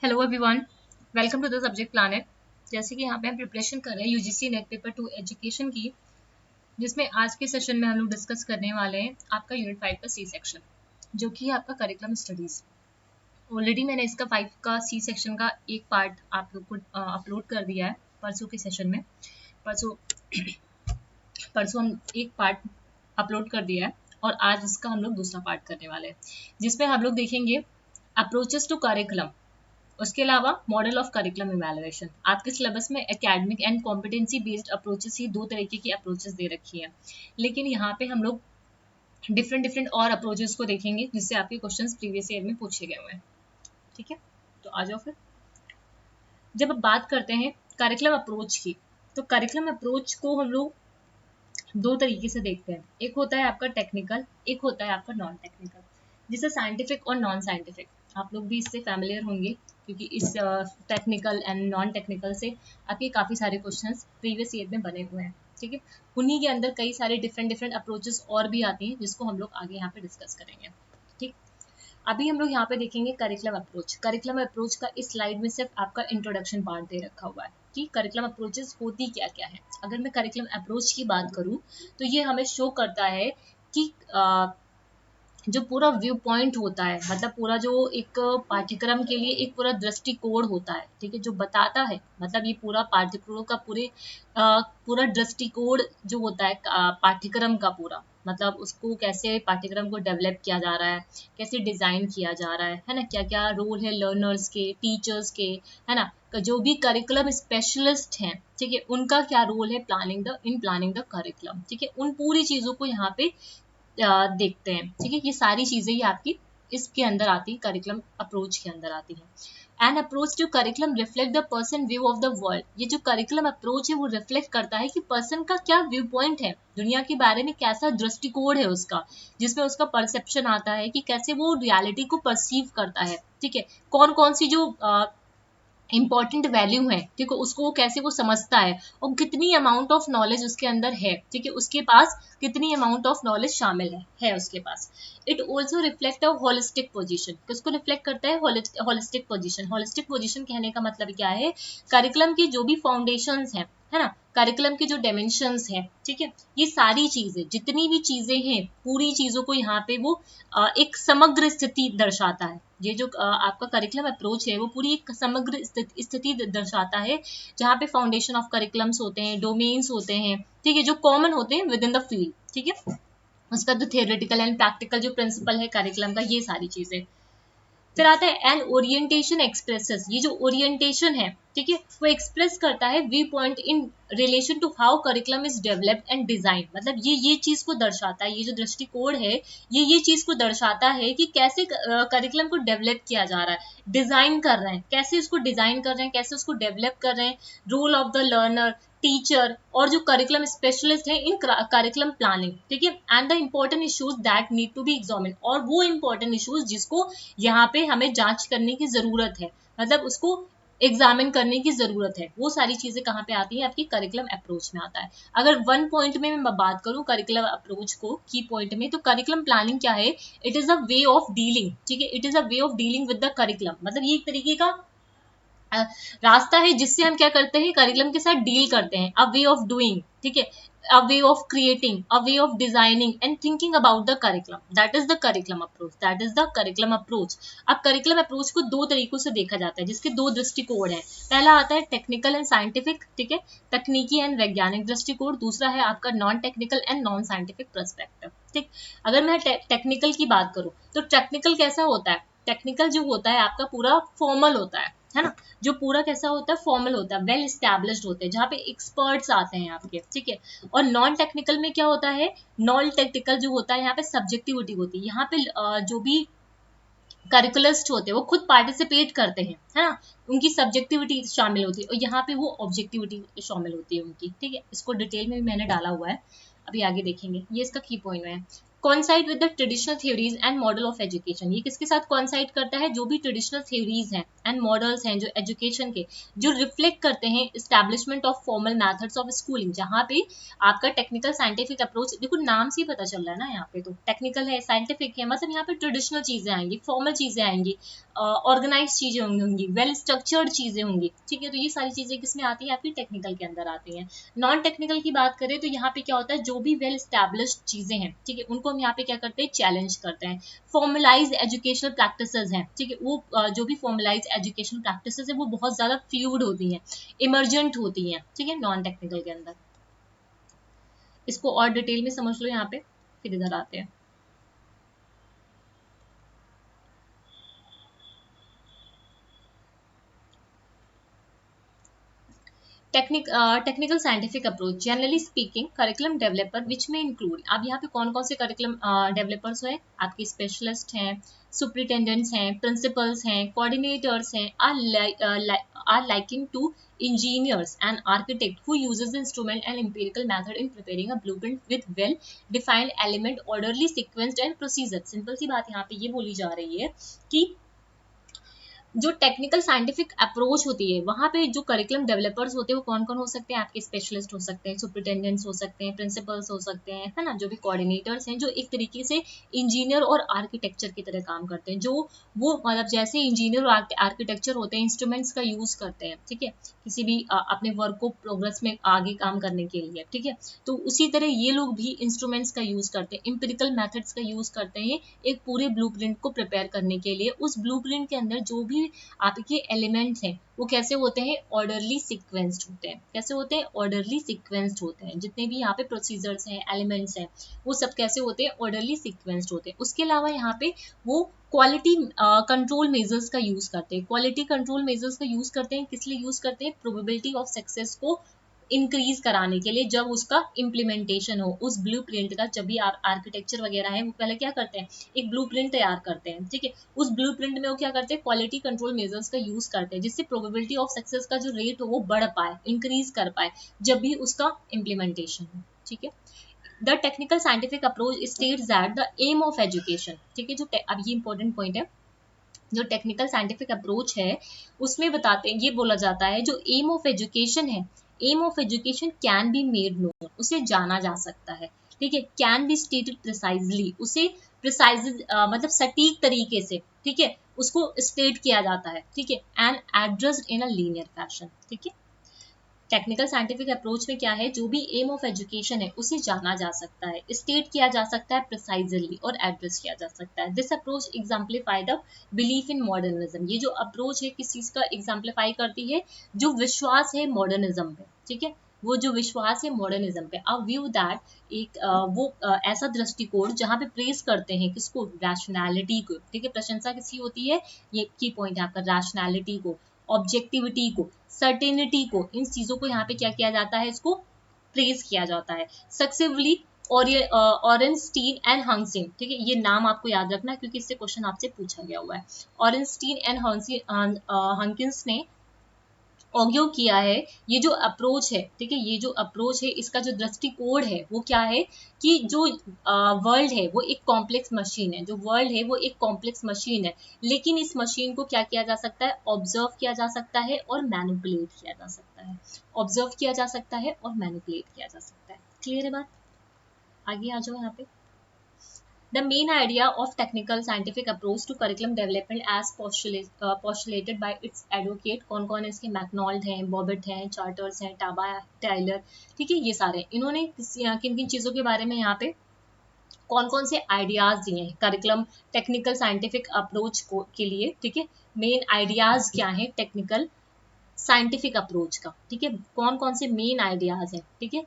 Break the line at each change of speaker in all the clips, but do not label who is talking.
Hello everyone, welcome to the subject planet. जैसे कि यहाँ पे हम प्रिपरेशन कर रहे हैं यूजीसी नेट पेपर 2 एजुकेशन की, जिसमें आज के सेशन में हम लोग डिस्कस करने वाले हैं आपका यूनिट 5 का सी सेक्शन, जो कि है आपका करिकुलम स्टडीज। ऑलरेडी मैंने इसका 5 का सी सेक्शन का एक पार्ट आप लोग को अपलोड कर दिया है परसों के सेशन में। परसों परसों हम एक पार्ट अपलोड कर दिया है और आज इसका हम लोग दूसरा पार्ट करने वाले हैं, जिसमें हम लोग देखेंगे अप्रोचेस टू करिकुलम। उसके अलावा मॉडल ऑफ करिकुलम इवैल्यूएशन। आपके सिलेबस में academic and competency based approaches ही दो तरीके की अप्रोचेस दे रखी है, लेकिन यहाँ पे हम लोग डिफरेंट डिफरेंट और अप्रोचेस को देखेंगे जिससे आपके क्वेश्चंस प्रीवियस ईयर में पूछे गए हुए हैं। ठीक है, तो आ जाओ फिर। जब अब बात करते हैं करिकुलम अप्रोच की, तो करिकुलम अप्रोच को हम लोग दो तरीके से देखते हैं। एक होता है आपका टेक्निकल, एक होता है आपका नॉन टेक्निकल, जिसे साइंटिफिक और नॉन साइंटिफिक। आप लोग भी इससे फैमिलियर होंगे क्योंकि इस टेक्निकल एंड नॉन टेक्निकल से आपके काफ़ी सारे क्वेश्चंस प्रीवियस ईयर में बने हुए हैं। ठीक है, उन्हीं के अंदर कई सारे डिफरेंट डिफरेंट अप्रोचेस और भी आती हैं, जिसको हम लोग आगे यहाँ पे डिस्कस करेंगे। ठीक, अभी हम लोग यहाँ पे देखेंगे करिकुलम अप्रोच। करिकुलम अप्रोच का इस स्लाइड में सिर्फ आपका इंट्रोडक्शन पार्ट दे रखा हुआ है कि करिकुलम अप्रोचेस होती क्या क्या है। अगर मैं करिकुलम अप्रोच की बात करूँ तो ये हमें शो करता है कि जो पूरा व्यू पॉइंट होता है, मतलब पूरा जो एक पाठ्यक्रम के लिए एक पूरा दृष्टिकोण होता है, ठीक है, जो बताता है, मतलब ये पूरा पाठ्यक्रम का पूरा दृष्टिकोण जो होता है पाठ्यक्रम का पूरा, मतलब उसको कैसे पाठ्यक्रम को डेवलप किया जा रहा है, कैसे डिजाइन किया जा रहा है ना, क्या क्या रोल है लर्नर्स के, टीचर्स के, है ना, जो भी करिकुलम स्पेशलिस्ट हैं, ठीक है, उनका क्या रोल है प्लानिंग द करिकुलम। ठीक है, उन पूरी चीजों को यहाँ पे देखते हैं। ठीक है, ये सारी चीजें ही आपकी इसके अंदर आती है, करिकुलम अप्रोच के अंदर आती है। And approach to curriculum reflect the person view of the world. ये जो करिकुलम अप्रोच है वो रिफ्लेक्ट करता है कि पर्सन का क्या व्यू पॉइंट है, दुनिया के बारे में कैसा दृष्टिकोण है उसका, जिसमें उसका परसेप्शन आता है कि कैसे वो रियलिटी को परसीव करता है। ठीक है, कौन कौन सी जो इंपॉर्टेंट वैल्यू है, ठीक है, उसको वो कैसे वो समझता है और कितनी अमाउंट ऑफ नॉलेज उसके अंदर है। ठीक है, उसके पास कितनी अमाउंट ऑफ नॉलेज शामिल है उसके पास। It also reflect a holistic position. किसको रिफ्लेक्ट करता है? Holistic position. होलिस्टिक पोजीशन कहने का मतलब क्या है? करिकुलम की जो भी फाउंडेशंस है ना, करिकुलम के जो डायमेंशंस है, ठीक है, ये सारी चीजें, जितनी भी चीजें हैं, पूरी चीजों को यहाँ पे वो एक समग्र स्थिति दर्शाता है। ये जो आपका करिकुलम अप्रोच है वो पूरी एक समग्र स्थिति दर्शाता है, जहाँ पे फाउंडेशन ऑफ करिकुलम्स होते हैं, डोमेन्स होते हैं, ठीक है, जो कॉमन होते हैं विद इन द फील्ड। ठीक है, उसका जो थियोरेटिकल एंड प्रैक्टिकल जो प्रिंसिपल है करिकुलम का, ये सारी चीजें। फिर आता है एन ओरिएंटेशन एक्सप्रेसेस। ये जो ओरिएंटेशन है, ठीक है, वो एक्सप्रेस करता है view point in relation to how curriculum is developed and design. मतलब ये चीज को दर्शाता है, ये जो दृष्टिकोण है ये चीज को दर्शाता है कि कैसे करिकुलम को डेवलप किया जा रहा है, डिजाइन कर रहे हैं, कैसे उसको डिजाइन कर रहे हैं, कैसे उसको डेवलप कर रहे हैं, role of the learner, teacher और जो करिकुलम स्पेशलिस्ट है इन करिकुलम प्लानिंग। ठीक है, and the important issues that need to be examine. और वो इंपॉर्टेंट इश्यूज जिसको यहाँ पे हमें जांच करने की जरूरत है, मतलब उसको एग्जामिन करने की जरूरत है, वो सारी चीजें कहाँ पे आती है? आपकी करिकुलम अप्रोच में आता है। अगर वन पॉइंट में मैं बात करूं करिकुलम अप्रोच को की पॉइंट में, तो करिकुलम प्लानिंग क्या है? It is a way of dealing. ठीक है, it is a way of dealing with the curriculum. मतलब ये एक तरीके का रास्ता है जिससे हम क्या करते हैं, करिकुलम के साथ डील करते हैं। अ वे ऑफ डूइंग, ठीक है, a way of creating, a way of designing and thinking about the curriculum. That is the curriculum approach, that is the curriculum approach. अब करिकुलम अप्रोच को दो तरीकों से देखा जाता है, जिसके दो दृष्टिकोण है। पहला आता है टेक्निकल एंड साइंटिफिक, ठीक है, तकनीकी एंड वैज्ञानिक दृष्टिकोण। दूसरा है आपका non technical and non scientific perspective. ठीक, अगर मैं टेक्निकल की बात करूं तो टेक्निकल कैसा होता है? टेक्निकल जो होता है आपका पूरा फॉर्मल होता है ना, जो पूरा कैसा होता है? फॉर्मल होता है, वेल एस्टैब्लिश्ड होते हैं, जहाँ पे एक्सपर्ट्स आते हैं आपके। ठीक है, और नॉन टेक्निकल में क्या होता है? नॉन टेक्निकल जो होता है यहाँ पे सब्जेक्टिविटी होती है, यहाँ पे जो भी करिकुलरिस्ट होते हैं वो खुद पार्टिसिपेट करते हैं, है ना, उनकी सब्जेक्टिविटी शामिल होती है, और यहाँ पे वो ऑब्जेक्टिविटी शामिल होती है उनकी। ठीक है, इसको डिटेल में भी मैंने डाला हुआ है, अभी आगे देखेंगे। ये इसका की पॉइंट है। कॉन्साइड with the traditional theories and model of education, ये किसके साथ कॉन्साइड करता है, जो भी ट्रेडिशनल थ्योरीज हैं एंड मॉडल्स हैं जो एजुकेशन के, जो रिफ्लेक्ट करते हैं establishment of formal methods of schooling, जहाँ पे आपका टेक्निकल साइंटिफिक अप्रोच, देखो नाम से ही पता चल रहा है ना, यहाँ पे तो टेक्निकल है साइंटिफिक है, मतलब यहाँ पे ट्रेडिशनल चीजें आएंगी, फॉर्मल चीजें आएंगी, ऑर्गेनाइज चीजें होंगी, वेल स्ट्रक्चर्ड चीजें होंगी, ठीक है। तो ये सारी चीजें किसमें आती है, आपकी टेक्निकल के अंदर आती हैं। नॉन टेक्निकल की बात करें तो यहाँ पे क्या होता है, जो भी वेल स्टैब्लिश्ड चीजें हैं, ठीक है, उनको हम यहाँ पे क्या करते हैं, चैलेंज करते हैं। फॉर्मलाइज एजुकेशनल प्रैक्टिसेस हैं, ठीक है, वो जो भी फॉर्मलाइज एजुकेशनल प्रैक्टिसेस है वो बहुत ज्यादा फ्लूइड होती हैं, इमरजेंट होती हैं, ठीक है, नॉन टेक्निकल के अंदर। इसको और डिटेल में समझ लो यहाँ पे, फिर इधर आते हैं। Technical scientific approach, generally speaking curriculum developer which में इंक्लूड, अब यहाँ पे कौन कौन से करिकुलम डेवलपर्स हैं, आपके स्पेशलिस्ट हैं, सुपरिटेंडेंट्स हैं, प्रिंसिपल्स हैं, कोऑर्डिनेटर्स हैं, are liking to engineers and architect who uses the instrument and empirical method in preparing a blueprint with well defined element, orderly sequenced and procedure। Simple सी बात यहाँ पे ये बोली जा रही है कि जो टेक्निकल साइंटिफिक अप्रोच होती है वहां पे जो करिकुलम डेवलपर्स होते हैं वो कौन कौन हो सकते हैं, आपके स्पेशलिस्ट हो सकते हैं, सुपरिटेंडेंट्स हो सकते हैं, प्रिंसिपल्स हो सकते हैं, है ना, जो भी कोऑर्डिनेटर्स हैं, जो एक तरीके से इंजीनियर और आर्किटेक्चर की तरह काम करते हैं, जो वो मतलब जैसे इंजीनियर और आर्किटेक्चर होते हैं, इंस्ट्रूमेंट्स का यूज करते हैं, ठीक है, किसी भी अपने वर्क को प्रोग्रेस में आगे काम करने के लिए, ठीक है, तो उसी तरह ये लोग भी इंस्ट्रूमेंट्स का यूज करते हैं, इंपेरिकल मेथड्स का यूज करते हैं एक पूरे ब्लूप्रिंट को प्रिपेयर करने के लिए। उस ब्लूप्रिंट के अंदर जो भी आपके एलिमेंट्स हैं वो कैसे होते हैं, ऑर्डरली सीक्वेंस्ड होते हैं, कैसे होते हैं, ऑर्डरली सीक्वेंस्ड होते हैं, जितने भी यहाँ पे प्रोसीजर्स हैं, एलिमेंट्स हैं, वो सब कैसे होते हैं, ऑर्डरली सीक्वेंस्ड होते हैं। उसके अलावा यहाँ पे वो क्वालिटी कंट्रोल मेजर्स का यूज करते हैं, क्वालिटी कंट्रोल मेजर्स का यूज करते हैं, किस लिए यूज करते हैं, प्रोबेबिलिटी ऑफ सक्सेस को इंक्रीज कराने के लिए, जब उसका इम्प्लीमेंटेशन हो उस ब्लूप्रिंट का, जब भी आर्किटेक्चर वगैरह है वो पहले क्या करते हैं, एक ब्लूप्रिंट तैयार करते हैं, ठीक है, उस ब्लूप्रिंट में वो क्या करते हैं, क्वालिटी कंट्रोल मेजर्स का यूज करते हैं, जिससे प्रोबेबिलिटी ऑफ सक्सेस का जो रेट हो वो बढ़ पाए, इंक्रीज कर पाए, जब भी उसका इम्प्लीमेंटेशन हो, ठीक है। The technical scientific approach states that the aim of education, ठीक है, जो अब ये इंपॉर्टेंट पॉइंट है, जो टेक्निकल साइंटिफिक अप्रोच है उसमें बताते हैं, ये बोला जाता है जो एम ऑफ एजुकेशन है, aim of education can be made known, उसे जाना जा सकता है, ठीक है, कैन बी स्टेटेड प्रिसाइजली, उसे प्रिसाइज मतलब सटीक तरीके से, ठीक है, उसको स्टेट किया जाता है, ठीक है, and addressed in a linear fashion, ठीक है। टेक्निकल साइंटिफिक अप्रोच में क्या है, जो भी एम ऑफ एजुकेशन है उसे जाना जा सकता है, स्टेट किया जा सकता है प्रिसाइजली और एड्रेस किया जा सकता है। This approach exemplify the belief in modernism, ये जो अप्रोच है किस चीज का एग्जाम्पलीफाई करती है, जो विश्वास है मॉडर्निज्म पे, ठीक है, वो जो विश्वास है मॉडर्निज्म पे, अ व्यू दैट एक ऐसा दृष्टिकोण जहाँ पे प्रेस करते हैं किसको, रैशनैलिटी को, ठीक है, प्रशंसा किसकी होती है, ये की पॉइंट है आपका, रैशनैलिटी को, ऑब्जेक्टिविटी को, सर्टेनिटी को, इन चीजों को यहाँ पे क्या किया जाता है, इसको प्रेज किया जाता है सक्सेसफुली। और ये ऑरेंस्टीन एंड हंगसिन, ठीक है, ये नाम आपको याद रखना क्योंकि इससे क्वेश्चन आपसे पूछा गया हुआ है। ऑरेंस्टीन एंड हंकिंस ने ऑर्ग्यू किया है, ये जो अप्रोच है, ठीक है, ये जो अप्रोच है इसका जो दृष्टिकोण है वो क्या है, कि जो वर्ल्ड है वो एक कॉम्प्लेक्स मशीन है, जो वर्ल्ड है वो एक कॉम्प्लेक्स मशीन है, लेकिन इस मशीन को क्या किया जा सकता है, ऑब्जर्व किया जा सकता है और मैनिपुलेट किया जा सकता है, ऑब्जर्व किया जा सकता है और मैनिपुलेट किया जा सकता है। क्लियर है बात, आगे आ जाओ यहाँ पे। The main idea of technical scientific approach to curriculum development as postulated by its advocate, कौन कौन है इसके, मैकनॉल्ड हैं, बॉबिट हैं, चार्टर्स हैं, टाबा, टाइलर, ठीक है, ये सारे इन्होंने किन किन चीज़ों के बारे में यहाँ पे कौन कौन से आइडियाज दिए हैं करिकुलम टेक्निकल साइंटिफिक अप्रोच को के लिए, ठीक है, मेन आइडियाज क्या है टेक्निकल साइंटिफिक अप्रोच का, ठीक है, कौन कौन से मेन आइडियाज हैं, ठीक है,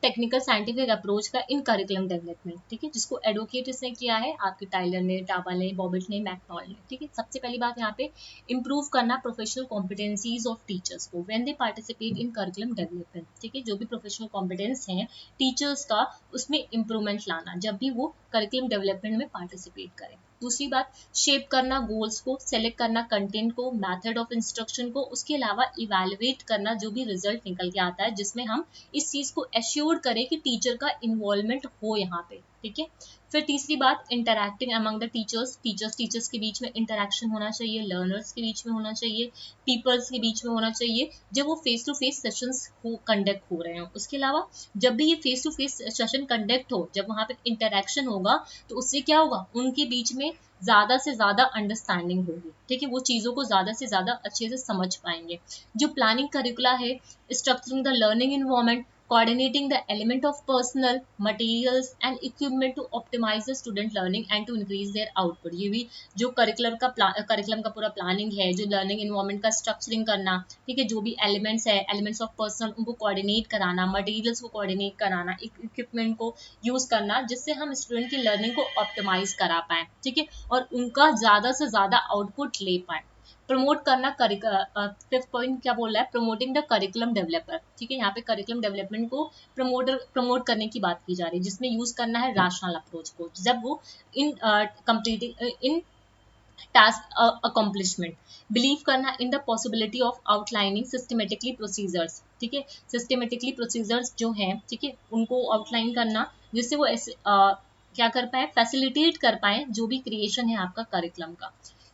टेक्निकल साइंटिफिक अप्रोच का इन करिकुलम डेवलपमेंट, ठीक है, जिसको एडवोकेट इसने किया है आपके टाइलर ने, टाबा ने, बॉबिट ने, मैकनॉल्ड ने, ठीक है। सबसे पहली बात यहाँ पे इंप्रूव करना प्रोफेशनल कॉम्पिटेंसीज ऑफ टीचर्स को when they participate in curriculum development, ठीक है, जो भी प्रोफेशनल कॉम्पिटेंस हैं टीचर्स का उसमें इंप्रूवमेंट लाना जब भी वो करिकुलम डेवलपमेंट में पार्टिसिपेट करें। दूसरी बात, शेप करना गोल्स को, सेलेक्ट करना कंटेंट को, मेथड ऑफ इंस्ट्रक्शन को, उसके अलावा इवेलुएट करना जो भी रिजल्ट निकल के आता है, जिसमें हम इस चीज को एश्योर करे कि टीचर का इन्वॉल्वमेंट हो यहाँ पे, ठीक है। फिर तीसरी बात, interacting among the teachers, teachers के बीच में इंटरैक्शन होना चाहिए, लर्नर्स के बीच में होना चाहिए, पीपल्स के बीच में होना चाहिए जब वो face to face sessions conduct हो रहे हो। उसके अलावा जब भी ये face to face session conduct हो, जब वहाँ पे इंटरैक्शन होगा तो उससे क्या होगा, उनके बीच में ज़्यादा से ज़्यादा अंडरस्टैंडिंग होगी, ठीक है, वो चीज़ों को ज़्यादा से ज़्यादा अच्छे से समझ पाएंगे। जो प्लानिंग करिकुला है, structuring the learning environment, coordinating the element of personnel, materials and equipment to optimize the student learning and to increase their output। ये भी जो करिकुलम का पूरा प्लानिंग है, जो लर्निंग इन्वायरमेंट का स्ट्रक्चरिंग करना, ठीक है, जो भी एलिमेंट्स है, एलिमेंट्स ऑफ पर्सनल उनको कोऑर्डिनेट कराना, मटेरियल्स को कोऑर्डिनेट कराना, इक्विपमेंट को यूज करना, जिससे हम स्टूडेंट की लर्निंग को ऑप्टिमाइज करा पाए, ठीक है, और उनका ज्यादा से ज्यादा आउटपुट ले पाए। प्रमोट करना, फिफ्थ पॉइंट क्या बोल रहा है, प्रमोटिंग द करिकुलम डेवलपर, ठीक है, यहाँ पे करिकुलम डेवलपमेंट को प्रमोट करने की बात की जा रही है, जिसमें यूज करना है राशनल अप्रोच को, जब वो in completing in task accomplishment, believe करना in the possibility of outlining systematically procedures, ठीक है, सिस्टमेटिकली प्रोसीजर्स जो हैं, ठीक है, उनको आउटलाइन करना, जिससे वो ऐसे क्या कर पाए, फैसिलिटेट कर पाए जो भी क्रिएशन है आपका करिकुलम का।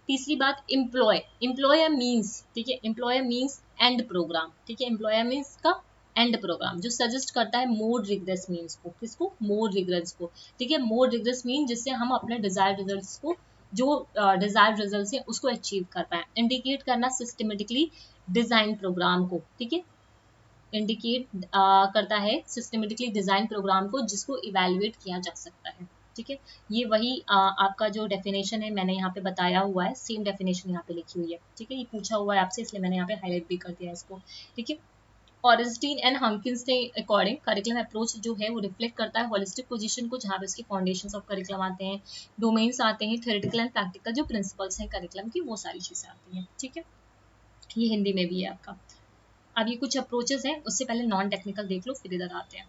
तीसरी बात, एम्प्लॉयर मीन्स, ठीक है, एम्प्लॉयर मीन्स एंड प्रोग्राम, ठीक है, एम्प्लॉयर मीन्स का एंड प्रोग्राम जो सजेस्ट करता है मोर रिग्रेस मीन्स को, किसको, मोर रिग्रेस को, ठीक है, मोर रिग्रेस मीन जिससे हम अपने डिजायर्ड रिजल्ट्स को, जो डिजायर्ड रिजल्ट्स है उसको अचीव कर पाए। इंडिकेट करना सिस्टमेटिकली डिजाइन प्रोग्राम को, ठीक है, इंडिकेट करता है सिस्टमेटिकली डिजाइन प्रोग्राम को जिसको इवेल्युएट किया जा सकता है, ठीक है। ये वही आपका जो डेफिनेशन है मैंने यहाँ पे बताया हुआ है, सेम डेफिनेशन यहाँ पे लिखी हुई है, ठीक है, ये पूछा हुआ है आपसे इसलिए मैंने यहाँ पे हाईलाइट भी कर दिया इसको, ठीक है। ऑरेंस्टीन एंड हॉकिंस के अकॉर्डिंग करिकुलम अप्रोच जो है वो रिफ्लेक्ट करता है होलिस्टिक पोजीशन को, जहाँ पे उसके फाउंडेशंस ऑफ करिकुलम आते हैं, डोमेन्स आते हैं, थ्योरेटिकल एंड प्रैक्टिकल जो प्रिंसिपल्स हैं करिकुलम की, वो सारी चीजें आती हैं, ठीक है। ये हिंदी में भी है आपका। अब ये कुछ अप्रोचेस हैं, उससे पहले नॉन टेक्निकल देख लो, फिर इधर आते हैं।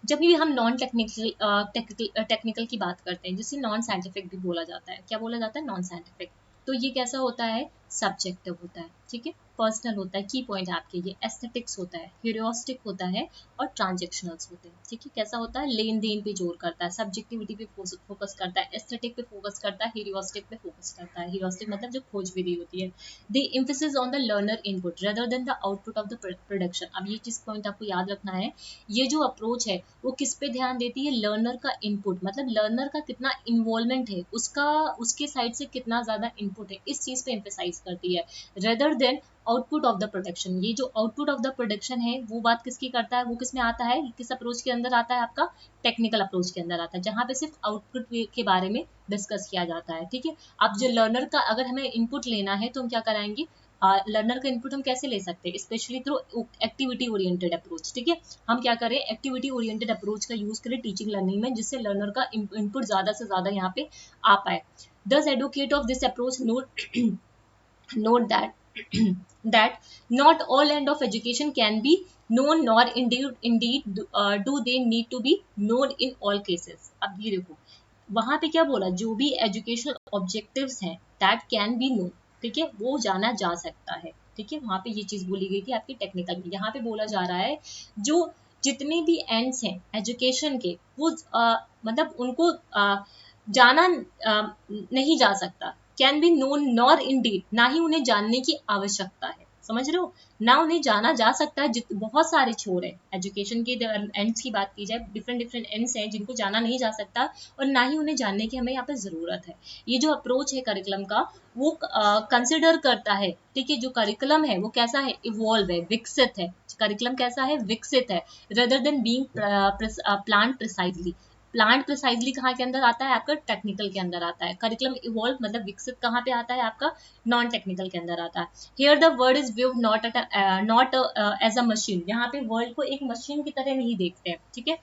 जब भी हम नॉन टेक्निकल की बात करते हैं, जिसे नॉन साइंटिफिक भी बोला जाता है, क्या बोला जाता है, नॉन साइंटिफिक, तो ये कैसा होता है, सब्जेक्टिव होता है, ठीक है, पर्सनल होता है, की पॉइंट आपके ये एस्थेटिक्स होता है, ह्यूरियोस्टिक होता है और ट्रांजेक्शनल्स होते हैं, ठीक है, कैसा होता है, लेन देन पे जोर करता है, सब्जेक्टिविटी पे फोकस करता है, एस्थेटिक पे फोकस करता है, ह्यूरियोस्टिक पे फोकस करता है। ह्यूरियोस्टिक मतलब जो खोज विधि होती है। The emphasis on the learner input rather than the output of the production. अब ये चीज पॉइंट आपको याद रखना है, ये जो अप्रोच है वो किस पे ध्यान देती है, लर्नर का इनपुट, मतलब लर्नर का कितना इन्वॉल्वमेंट है, उसके साइड से कितना ज्यादा इनपुट है, इस चीज पे एम्फेसाइज करती है, rather than output of the production. ये जो आउटपुट ऑफ द प्रोडक्शन है वो बात किसकी करता है, वो किस में आता है, किस अप्रोच के अंदर आता है, आपका टेक्निकल अप्रोच के अंदर आता है, जहां पे सिर्फ आउटपुट के बारे में डिस्कस किया जाता है, ठीक है। अब जो लर्नर का अगर हमें इनपुट लेना है तो हम क्या कराएंगे, लर्नर का इनपुट हम कैसे ले सकते हैं, specially through activity oriented approach, ठीक है। हम क्या करें, एक्टिविटी ओरिएंटेड अप्रोच का यूज करें टीचिंग लर्निंग में, जिससे लर्नर का इनपुट ज्यादा से ज्यादा यहाँ पे आ पाए। दस advocate of this approach note that not all end of education can be known, nor indeed do they need to be known in all cases। अब ये देखो वहां पे क्या बोला, जो भी एजुकेशनल ऑब्जेक्टिव्स हैं दैट कैन बी नोन, ठीक है, वो जाना जा सकता है, ठीक है, वहां पे ये चीज बोली गई थी आपकी टेक्निकल में। यहाँ पे बोला जा रहा है जो जितने भी एंड्स हैं एजुकेशन के, वो मतलब उनको जाना नहीं जा सकता, can be known nor Indeed, ना ही उन्हें जानने की आवश्यकता है, समझ रहे हो, ना उन्हें जाना जा सकता है। बहुत सारे छोर है एजुकेशन के एंड्स की बात की जाए, डिफरेंट एंड्स हैं जिनको जाना नहीं जा सकता और ना ही उन्हें जानने की हमें यहाँ पे जरूरत है। ये जो अप्रोच है करिकुलम का वो कंसिडर करता है, ठीक है, जो करिकुलम है वो कैसा है, इवॉल्व है, विकसित है, करिकुलम कैसा है, विकसित है, rather than being plan precisely. Plant precisely कहाँ के अंदर आता है, आपका टेक्निकल के अंदर आता है। करिकुलम इवॉल्व मतलब विकसित कहाँ पे आता है, आपका नॉन टेक्निकल के अंदर आता है। Here the word is viewed not as a machine, यहाँ पे वर्ल्ड को एक मशीन की तरह नहीं देखते हैं, ठीक है,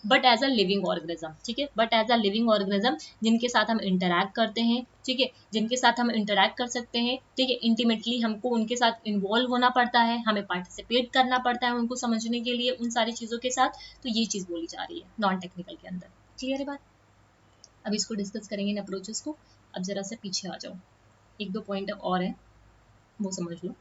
but as a living organism, ठीक है, but as a living organism जिनके साथ हम इंटरैक्ट करते हैं, ठीक है, जिनके साथ हम इंटरैक्ट कर सकते हैं, ठीक है, इंटीमेटली हमको उनके साथ इन्वॉल्व होना पड़ता है, हमें पार्टिसिपेट करना पड़ता है उनको समझने के लिए उन सारी चीजों के साथ। तो ये चीज बोली जा रही है नॉन टेक्निकल के अंदर, क्लियर है बात। अब इसको डिस्कस करेंगे इन अप्रोचेस को। अब जरा से पीछे आ जाओ, एक दो पॉइंट और है वो समझ लो।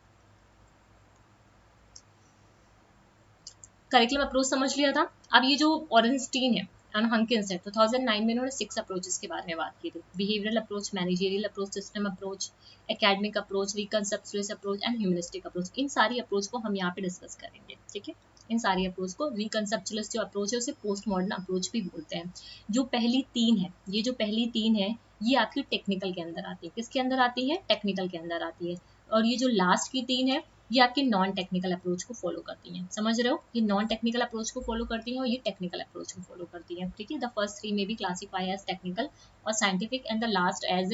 करिकुलम अप्रोच समझ लिया था। अब ये जो ऑरेंस्टीन है एंड हंकिंस है 2009 में इन्होंने 6 अप्रोचेस के बारे में बात की थी। Behavioural approach, managerial approach, system approach, academic approach, reconceptualist approach and humanistic approach. इन सारी अप्रोच को हम यहाँ पे डिस्कस करेंगे, ठीक है। इन सारी अप्रोच को, रिकंसेप्चुअलिस्ट जो अप्रोच है उसे पोस्ट मॉडर्न अप्रोच भी बोलते हैं। जो पहली तीन है, ये जो पहली तीन है ये आपकी टेक्निकल के अंदर आती है। किसके अंदर आती है? टेक्निकल के अंदर आती है। और ये जो लास्ट की तीन है ये आपके नॉन टेक्निकल अप्रोच को फॉलो करती हैं। समझ रहे हो? ये नॉन टेक्निकल अप्रोच को फॉलो करती हैं और ये टेक्निकल अप्रोच को फॉलो करती हैं, ठीक है। The first three may be classify as technical और scientific and the last as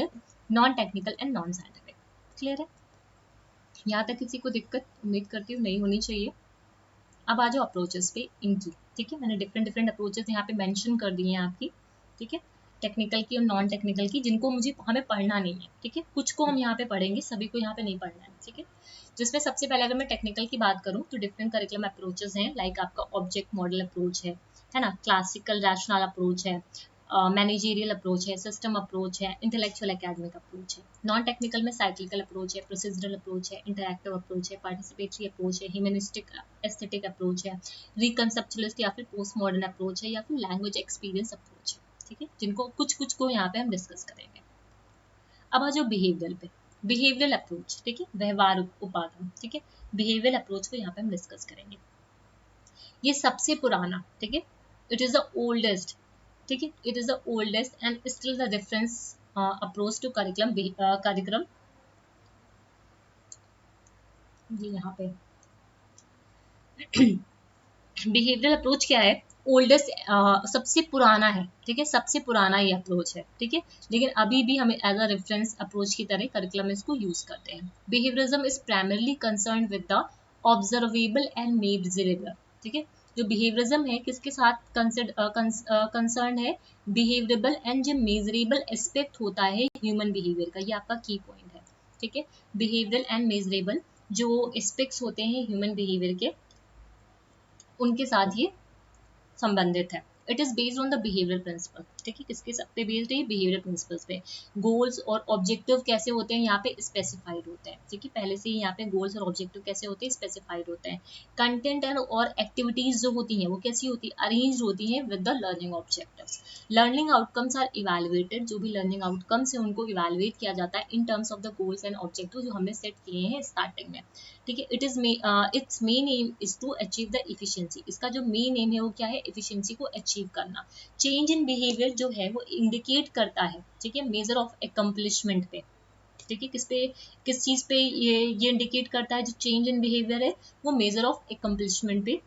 non technical and non scientific. Clear है? यहाँ तक किसी को दिक्कत उम्मीद करती हूँ नहीं होनी चाहिए। अब आ जाओ अप्रोचेस पे इनकी, ठीक है। मैंने डिफरेंट डिफरेंट अप्रोचेस यहाँ पे मेंशन कर दिए हैं आपकी, ठीक है। टेक्निकल की और नॉन टेक्निकल की, जिनको मुझे हमें पढ़ना नहीं है, ठीक है। कुछ को हम यहाँ पे पढ़ेंगे, सभी को यहाँ पे नहीं पढ़ना है, ठीक है। जिसमें सबसे पहले अगर मैं टेक्निकल की बात करूँ तो डिफरेंट करिकुलम अप्रोचेस हैं, लाइक आपका ऑब्जेक्ट मॉडल अप्रोच है ना, क्लासिकल रैशनल अप्रोच है, मैनेजरियल अप्रोच है, सिस्टम अप्रोच है, इंटेलेक्चुअल एकेडमिक अप्रोच है। नॉन टेक्निकल में साइक्लिकल अप्रोच है, प्रोसीजरल अप्रोच है, इंटरैक्टिव अप्रोच है, पार्टिसिपेटरी अप्रोच है, ह्यूमनिस्टिक एस्थेटिक अप्रोच है, रिकंसेप्चुअलिस्ट या फिर पोस्ट मॉडर्न अप्रोच है, या फिर लैंग्वेज एक्सपीरियंस अप्रोच है, ठीक है। जिनको कुछ कुछ को यहाँ पे हम डिस्कस करेंगे। अब आ जाओ बिहेवियरल पे, बिहेवियरल अप्रोच, ठीक है, व्यवहार उपागम, ठीक है। बिहेवियरल अप्रोच को यहाँ पे हम डिस्कस करेंगे। ये सबसे पुराना, ठीक है, इट इज द ओल्डेस्ट, ठीक है, it is the oldest and still the reference approach to curriculum ये यहाँ पे बिहेवियरल अप्रोच क्या है? ओल्डेस्ट, सबसे पुराना है, ठीक है, सबसे पुराना ये अप्रोच है, ठीक है। लेकिन अभी भी हम एज अ रेफरेंस अप्रोच की तरह करिकुलम इसको यूज करते हैं। Behaviourism is primarily concern with the observable and measurable, ठीक है। जो बिहेवियरिज्म है किसके साथ कंसर्न है? बिहेवियरेबल एंड जो मेजरेबल एस्पेक्ट होता है ह्यूमन बिहेवियर का, ये आपका की पॉइंट है, ठीक है। बिहेवियरल एंड मेजरेबल जो एस्पेक्ट्स होते हैं ह्यूमन बिहेवियर के, उनके साथ ये संबंधित है। It is based on the behaviour principle, ठीक है। किसके सब पे बेस्ड है? बिहेवियर प्रिंसिपल्स पे। गोल्स और ऑब्जेक्टिव कैसे होते हैं? यहाँ पे स्पेसिफाइड होते हैं, ठीक है। पहले से ही यहाँ पे गोल्स और ऑब्जेक्टिव कैसे होते हैं? स्पेसिफाइड होते हैं। कंटेंट एंड और एक्टिविटीज जो होती हैं वो कैसी होती है? अरेंज होती हैं with the learning objectives. Learning outcomes are evaluated, जो भी लर्निंग आउटकम्स है उनको इवेलुएट किया जाता है in terms of the goals and objective जो हमने सेट किए हैं स्टार्टिंग में, ठीक है। It's main aim is to achieve the efficiency. इसका जो मेन एम है वो क्या है? एफिशिएंसी को अचीव करना। चेंज इन बिहेवियर जो है वो इंडिकेट करता है, ठीक है, मेजर ऑफ अकम्पलिशमेंट पे, ठीक है। किस चीज पे ये इंडिकेट करता है? जो चेंज इन बिहेवियर है वो मेजर ऑफ अकम्पलिशमेंट पे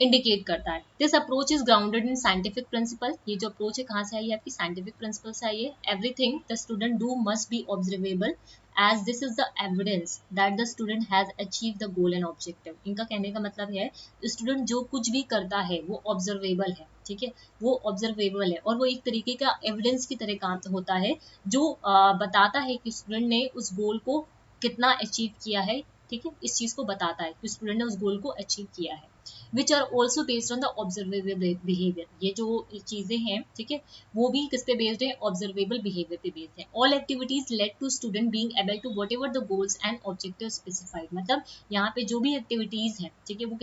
इंडिकेट करता है। This approach is grounded in scientific principle. ये जो अप्रोच है कहाँ से आई है? आपकी साइंटिफिक प्रिंसिपल से आई है। Everything the student do must be observable as this is the evidence that the student has achieve the goal and objective. इनका कहने का मतलब है स्टूडेंट जो कुछ भी करता है वो ऑब्जर्वेबल है, ठीक है, वो ऑब्जर्वेबल है और वो एक तरीके का एविडेंस की तरह काम होता है जो बताता है कि स्टूडेंट ने उस गोल को कितना अचीव किया है, ठीक है। इस चीज को बताता है कि स्टूडेंट ने उस गोल को अचीव किया है। Which are also based on the observable behaviour. ये जो चीजें हैं, ठीक है, वो भी किस पे बेस्ड है? ऑब्जर्वेबल बिहेवियर पे बेस्ड है। All activities led to student being able to whatever the goals and objective specified. मतलब यहाँ पे जो भी एक्टिविटीज हैं, ठीक है, वो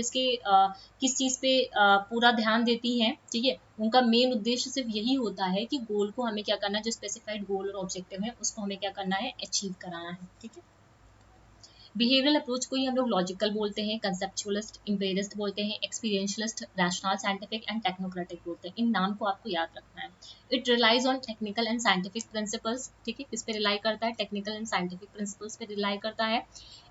किस चीज पे पूरा ध्यान देती हैं, ठीक है। उनका मेन उद्देश्य सिर्फ यही होता है कि गोल को हमें क्या करना है, जो स्पेसिफाइड गोल और ऑब्जेक्टिव है उसको हमें क्या करना है? अचीव कराना है, ठीक है। बिहेवियरल अप्रोच को ही हम लोग लॉजिकल बोलते हैं, कंसेप्चुअलिस्ट, एम्पिरिस्ट बोलते हैं, experientialist, rational, scientific and technocratic बोलते हैं। इन नाम को आपको याद रखना है। It relies on technical and scientific principles, ठीक है। किस पे रिलाई करता है? टेक्निकल एंड साइंटिफिक प्रिंसिपल्स पे रिलाई करता है।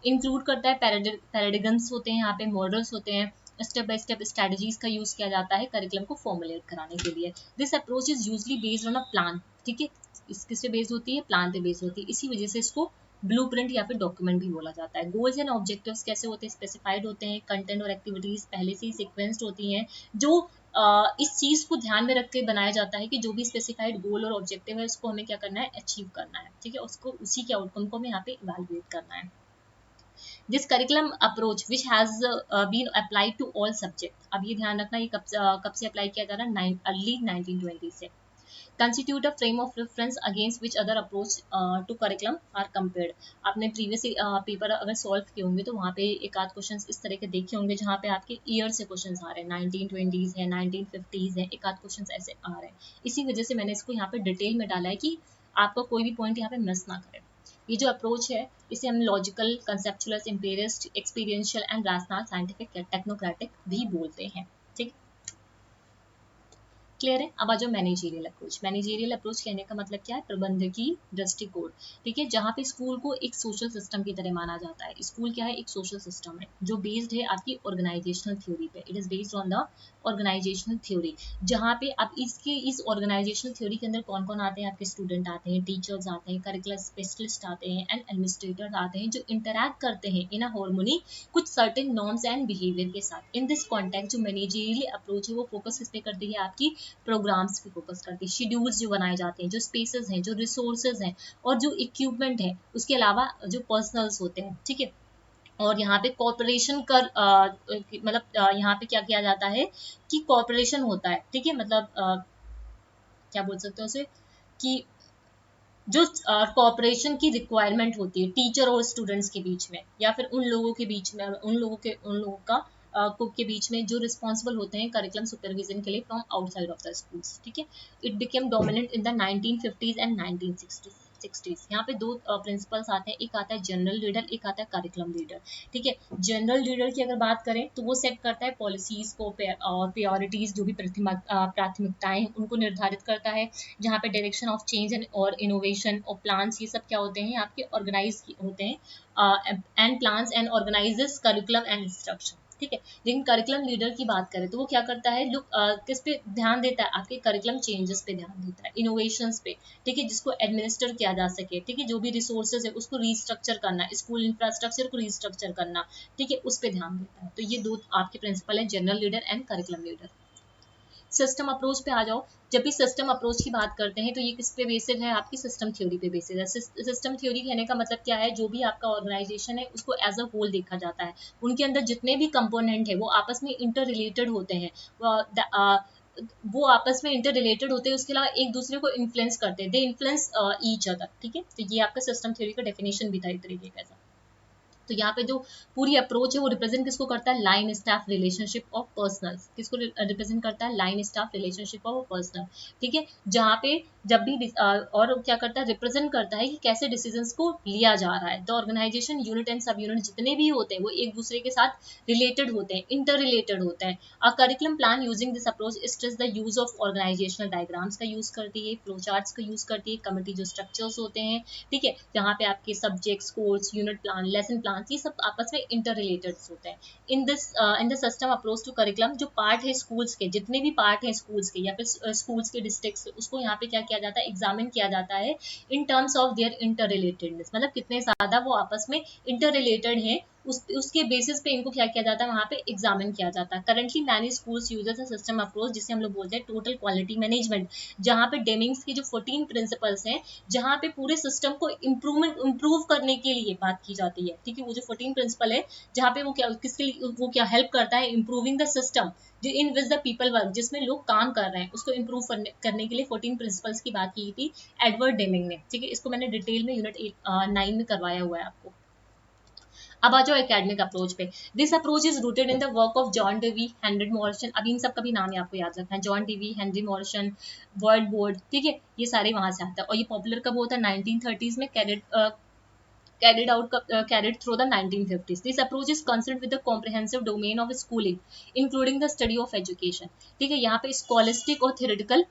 इंक्लूड करता है पैराडिगम्स होते हैं, यहाँ पे मॉडल्स होते हैं, स्टेप बाय स्टेप स्ट्रेटजीज का यूज किया जाता है करिकुलम को फॉर्मुलेट कराने के लिए। This approach is usually based on a plan, ठीक है। किस पे बेस्ड होती है? प्लान पे बेस्ड होती है। इसी वजह से इसको ब्लूप्रिंट या फिर डॉक्यूमेंट भी बोला जाता है। गोल्स एंड ऑब्जेक्टिव्स कैसे होते हैं? स्पेसिफाइड होते हैं। कंटेंट और एक्टिविटीज पहले से ही सीक्वेंस्ड होती हैं, जो इस चीज को ध्यान में रख के बनाया जाता है कि जो भी स्पेसिफाइड गोल और ऑब्जेक्टिव है उसको हमें क्या करना है? अचीव करना है, ठीक है। उसको उसी के आउटकम को हमें यहाँ पे इवैल्यूएट करना है। This curriculum approach which has been applied to all subject. अब ये ध्यान रखना, ये कब से अप्लाई किया जा रहा है? अर्ली 1920 से। Constitute a frame of reference against which other approach to curriculum are compared. आपने प्रीवियस पेपर अगर सॉल्व किए होंगे तो वहाँ पे एक आध क्वेश्चन इस तरह के देखे होंगे जहाँ पे आपके ईयर से क्वेश्चन आ रहे हैं, 1920s है, 1950s है, एक आध क्वेश्चन ऐसे आ रहे हैं। इसी वजह से मैंने इसको यहाँ पे डिटेल में डाला है कि आपका कोई भी पॉइंट यहाँ पे मिस ना करे। ये जो अप्रोच है इसे हम logical, conceptual, empiricist, experiential and rational, scientific, technocratic भी बोलते हैं। ठीक, क्लियर है। अब आ जाओ मैनेजरियल अप्रोच। मैनेजरियल अप्रोच कहने का मतलब क्या है? प्रबंधकीय दृष्टिकोण। ठीक है, जहाँ पे स्कूल को एक सोशल सिस्टम की तरह माना जाता है। स्कूल क्या है? एक सोशल सिस्टम है जो बेस्ड है आपकी ऑर्गेनाइजेशनल थ्योरी पे। It is based on the organisational theory, जहाँ पे आप इस ऑर्गेनाइजेशनल थ्योरी के अंदर कौन कौन आते हैं? आपके स्टूडेंट आते हैं, टीचर्स आते हैं, करिकुलर स्पेशलिस्ट आते हैं एंड एडमिनिस्ट्रेटर आते हैं, जो इंटरैक्ट करते हैं इन अ हार्मोनी कुछ सर्टेन नॉर्म्स एंड बिहेवियर के साथ। इन दिस कॉन्टेक्स्ट जो मैनेजरियल अप्रोच है वो फोकस किस पे करती है? आपकी प्रोग्राम्स पे फोकस करती है, शेड्यूल्स जो बनाए जाते हैं, जो स्पेसेस हैं, जो रिसोर्सेज हैं और जो इक्विपमेंट है, उसके अलावा जो पर्सनल्स होते हैं। ठीक है, और यहाँ पे कॉपरेशन कर मतलब यहाँ पे क्या किया जाता है कि कॉपरेशन होता है। ठीक है, मतलब क्या बोल सकते हैं उसे कि जो कॉपरेशन की रिक्वायरमेंट होती है टीचर और स्टूडेंट्स के बीच में, या फिर उन लोगों के बीच में, उन लोगों का के बीच में जो रिस्पॉन्सिबल होते हैं करिकुलम सुपरविजन के लिए from outside of the schools. ठीक है, it became dominant in the 1950s and 1960s। यहाँ पे दो प्रिंसिपल्स आते हैं, एक आता है जनरल लीडर, एक आता है करिकुलम लीडर। ठीक है, जनरल लीडर की अगर बात करें तो वो सेट करता है पॉलिसीज को और प्रायोरिटीज, जो भी प्राथमिकताएं हैं उनको निर्धारित करता है। जहाँ पे डायरेक्शन ऑफ चेंज एंड और इनोवेशन और प्लान्स, ये सब क्या होते हैं? आपके ऑर्गेनाइज होते हैं and plans and organises curriculum and instruction. ठीक है, लेकिन करिकुलम लीडर की बात करें तो वो क्या करता है? लुक किस पे ध्यान देता है? आपके करिकुलम चेंजेस पे ध्यान देता है, इनोवेशंस पे। ठीक है, जिसको एडमिनिस्टर किया जा सके। ठीक है, जो भी रिसोर्सेज है उसको रीस्ट्रक्चर करना, स्कूल इंफ्रास्ट्रक्चर को रीस्ट्रक्चर करना। ठीक है, उस पे ध्यान देता है। तो ये दो आपके प्रिंसिपल है, general leader and curriculum leader. System approach पे आ जाओ। जब भी सिस्टम अप्रोच की बात करते हैं तो ये किस पे बेसिस है? आपकी सिस्टम थ्योरी पे बेसिस है। सिस्टम थ्योरी कहने का मतलब क्या है? जो भी आपका ऑर्गेनाइजेशन है उसको एज अ होल देखा जाता है, उनके अंदर जितने भी कंपोनेंट है वो आपस में इंटर रिलेटेड होते हैं, वो आपस में इंटर रिलेटेड होते हैं, उसके अलावा एक दूसरे को इन्फ्लुएंस करते हैं, दे इन्फ्लुएंस ईच अदर। ठीक है, तो ये आपका सिस्टम थ्योरी का डेफिनेशन भी था एक तरीके का। तो यहाँ पे जो पूरी अप्रोच है वो रिप्रेजेंट किसको करता है? Line staff relationship of personal. किसको रिप्रेजेंट करता है? Line staff relationship of personal. ठीक है, जहाँ पे जब भी और क्या करता है? रिप्रेजेंट करता है कि कैसे डिसीजंस को लिया जा रहा है। The organisation unit and sub unit जितने भी होते हैं वो एक दूसरे के साथ रिलेटेड होते हैं, इंटर रिलेटेड होते हैं। A curriculum plan using this approach stress the use of organisational diagrams का यूज करती है, फ्लो चार्ट्स का यूज करती है, कमिटी जो स्ट्रक्चर्स होते हैं। ठीक है, जहाँ पे आपके subjects, course, unit plan, lesson plan, ये सब आपस में इंटर रिलेटेड होते हैं। In the system approach to curriculum, जो पार्ट है स्कूल्स के, जितने भी पार्ट हैं स्कूल्स के या फिर स्कूल्स के डिस्ट्रिक्ट्स, उसको यहाँ पे क्या किया जाता है? एग्जामिन किया जाता है in terms of their inter relatedness, मतलब कितने ज्यादा वो आपस में इंटर रिलेटेड है, उसके बेसिस पे इनको क्या किया जाता है? वहाँ पे एग्जामिन किया जाता है। Currently many schools uses a system approach, जिसे हम लोग बोलते हैं टोटल क्वालिटी मैनेजमेंट, जहाँ पे डेमिंग्स की जो 14 प्रिंसिपल्स हैं, जहाँ पे पूरे सिस्टम को इम्प्रूव करने के लिए बात की जाती है। ठीक है, वो जो 14 प्रिंसिपल है, जहाँ पे वो क्या किसके लिए वो क्या हेल्प करता है? इम्प्रूविंग द सिस्टम जो इन विच द पीपल वर्क, जिसमें लोग काम कर रहे हैं उसको इम्प्रूव करने के लिए 14 प्रिंसिपल्स की बात की थी एडवर्ड डेमिंग ने। ठीक है, इसको मैंने डिटेल में यूनिट 9 में करवाया हुआ है आपको। अब आ जाओ एकेडमिक अप्रोच पे। This approach is rooted in the work of John Dewey, Henry Morrison. अब इन सब का भी नाम ही आपको याद रखना है, John Dewey, Henry Morrison, world board. ठीक है, ये सारे वहां से आता है। और ये पॉपुलर कब होता है? 1930s में, carried through the 1950s. This approach is concerned with the comprehensive domain of schooling, including the study of education. ठीक है, यहाँ पे स्कॉलिस्टिक और थ्योरेटिकल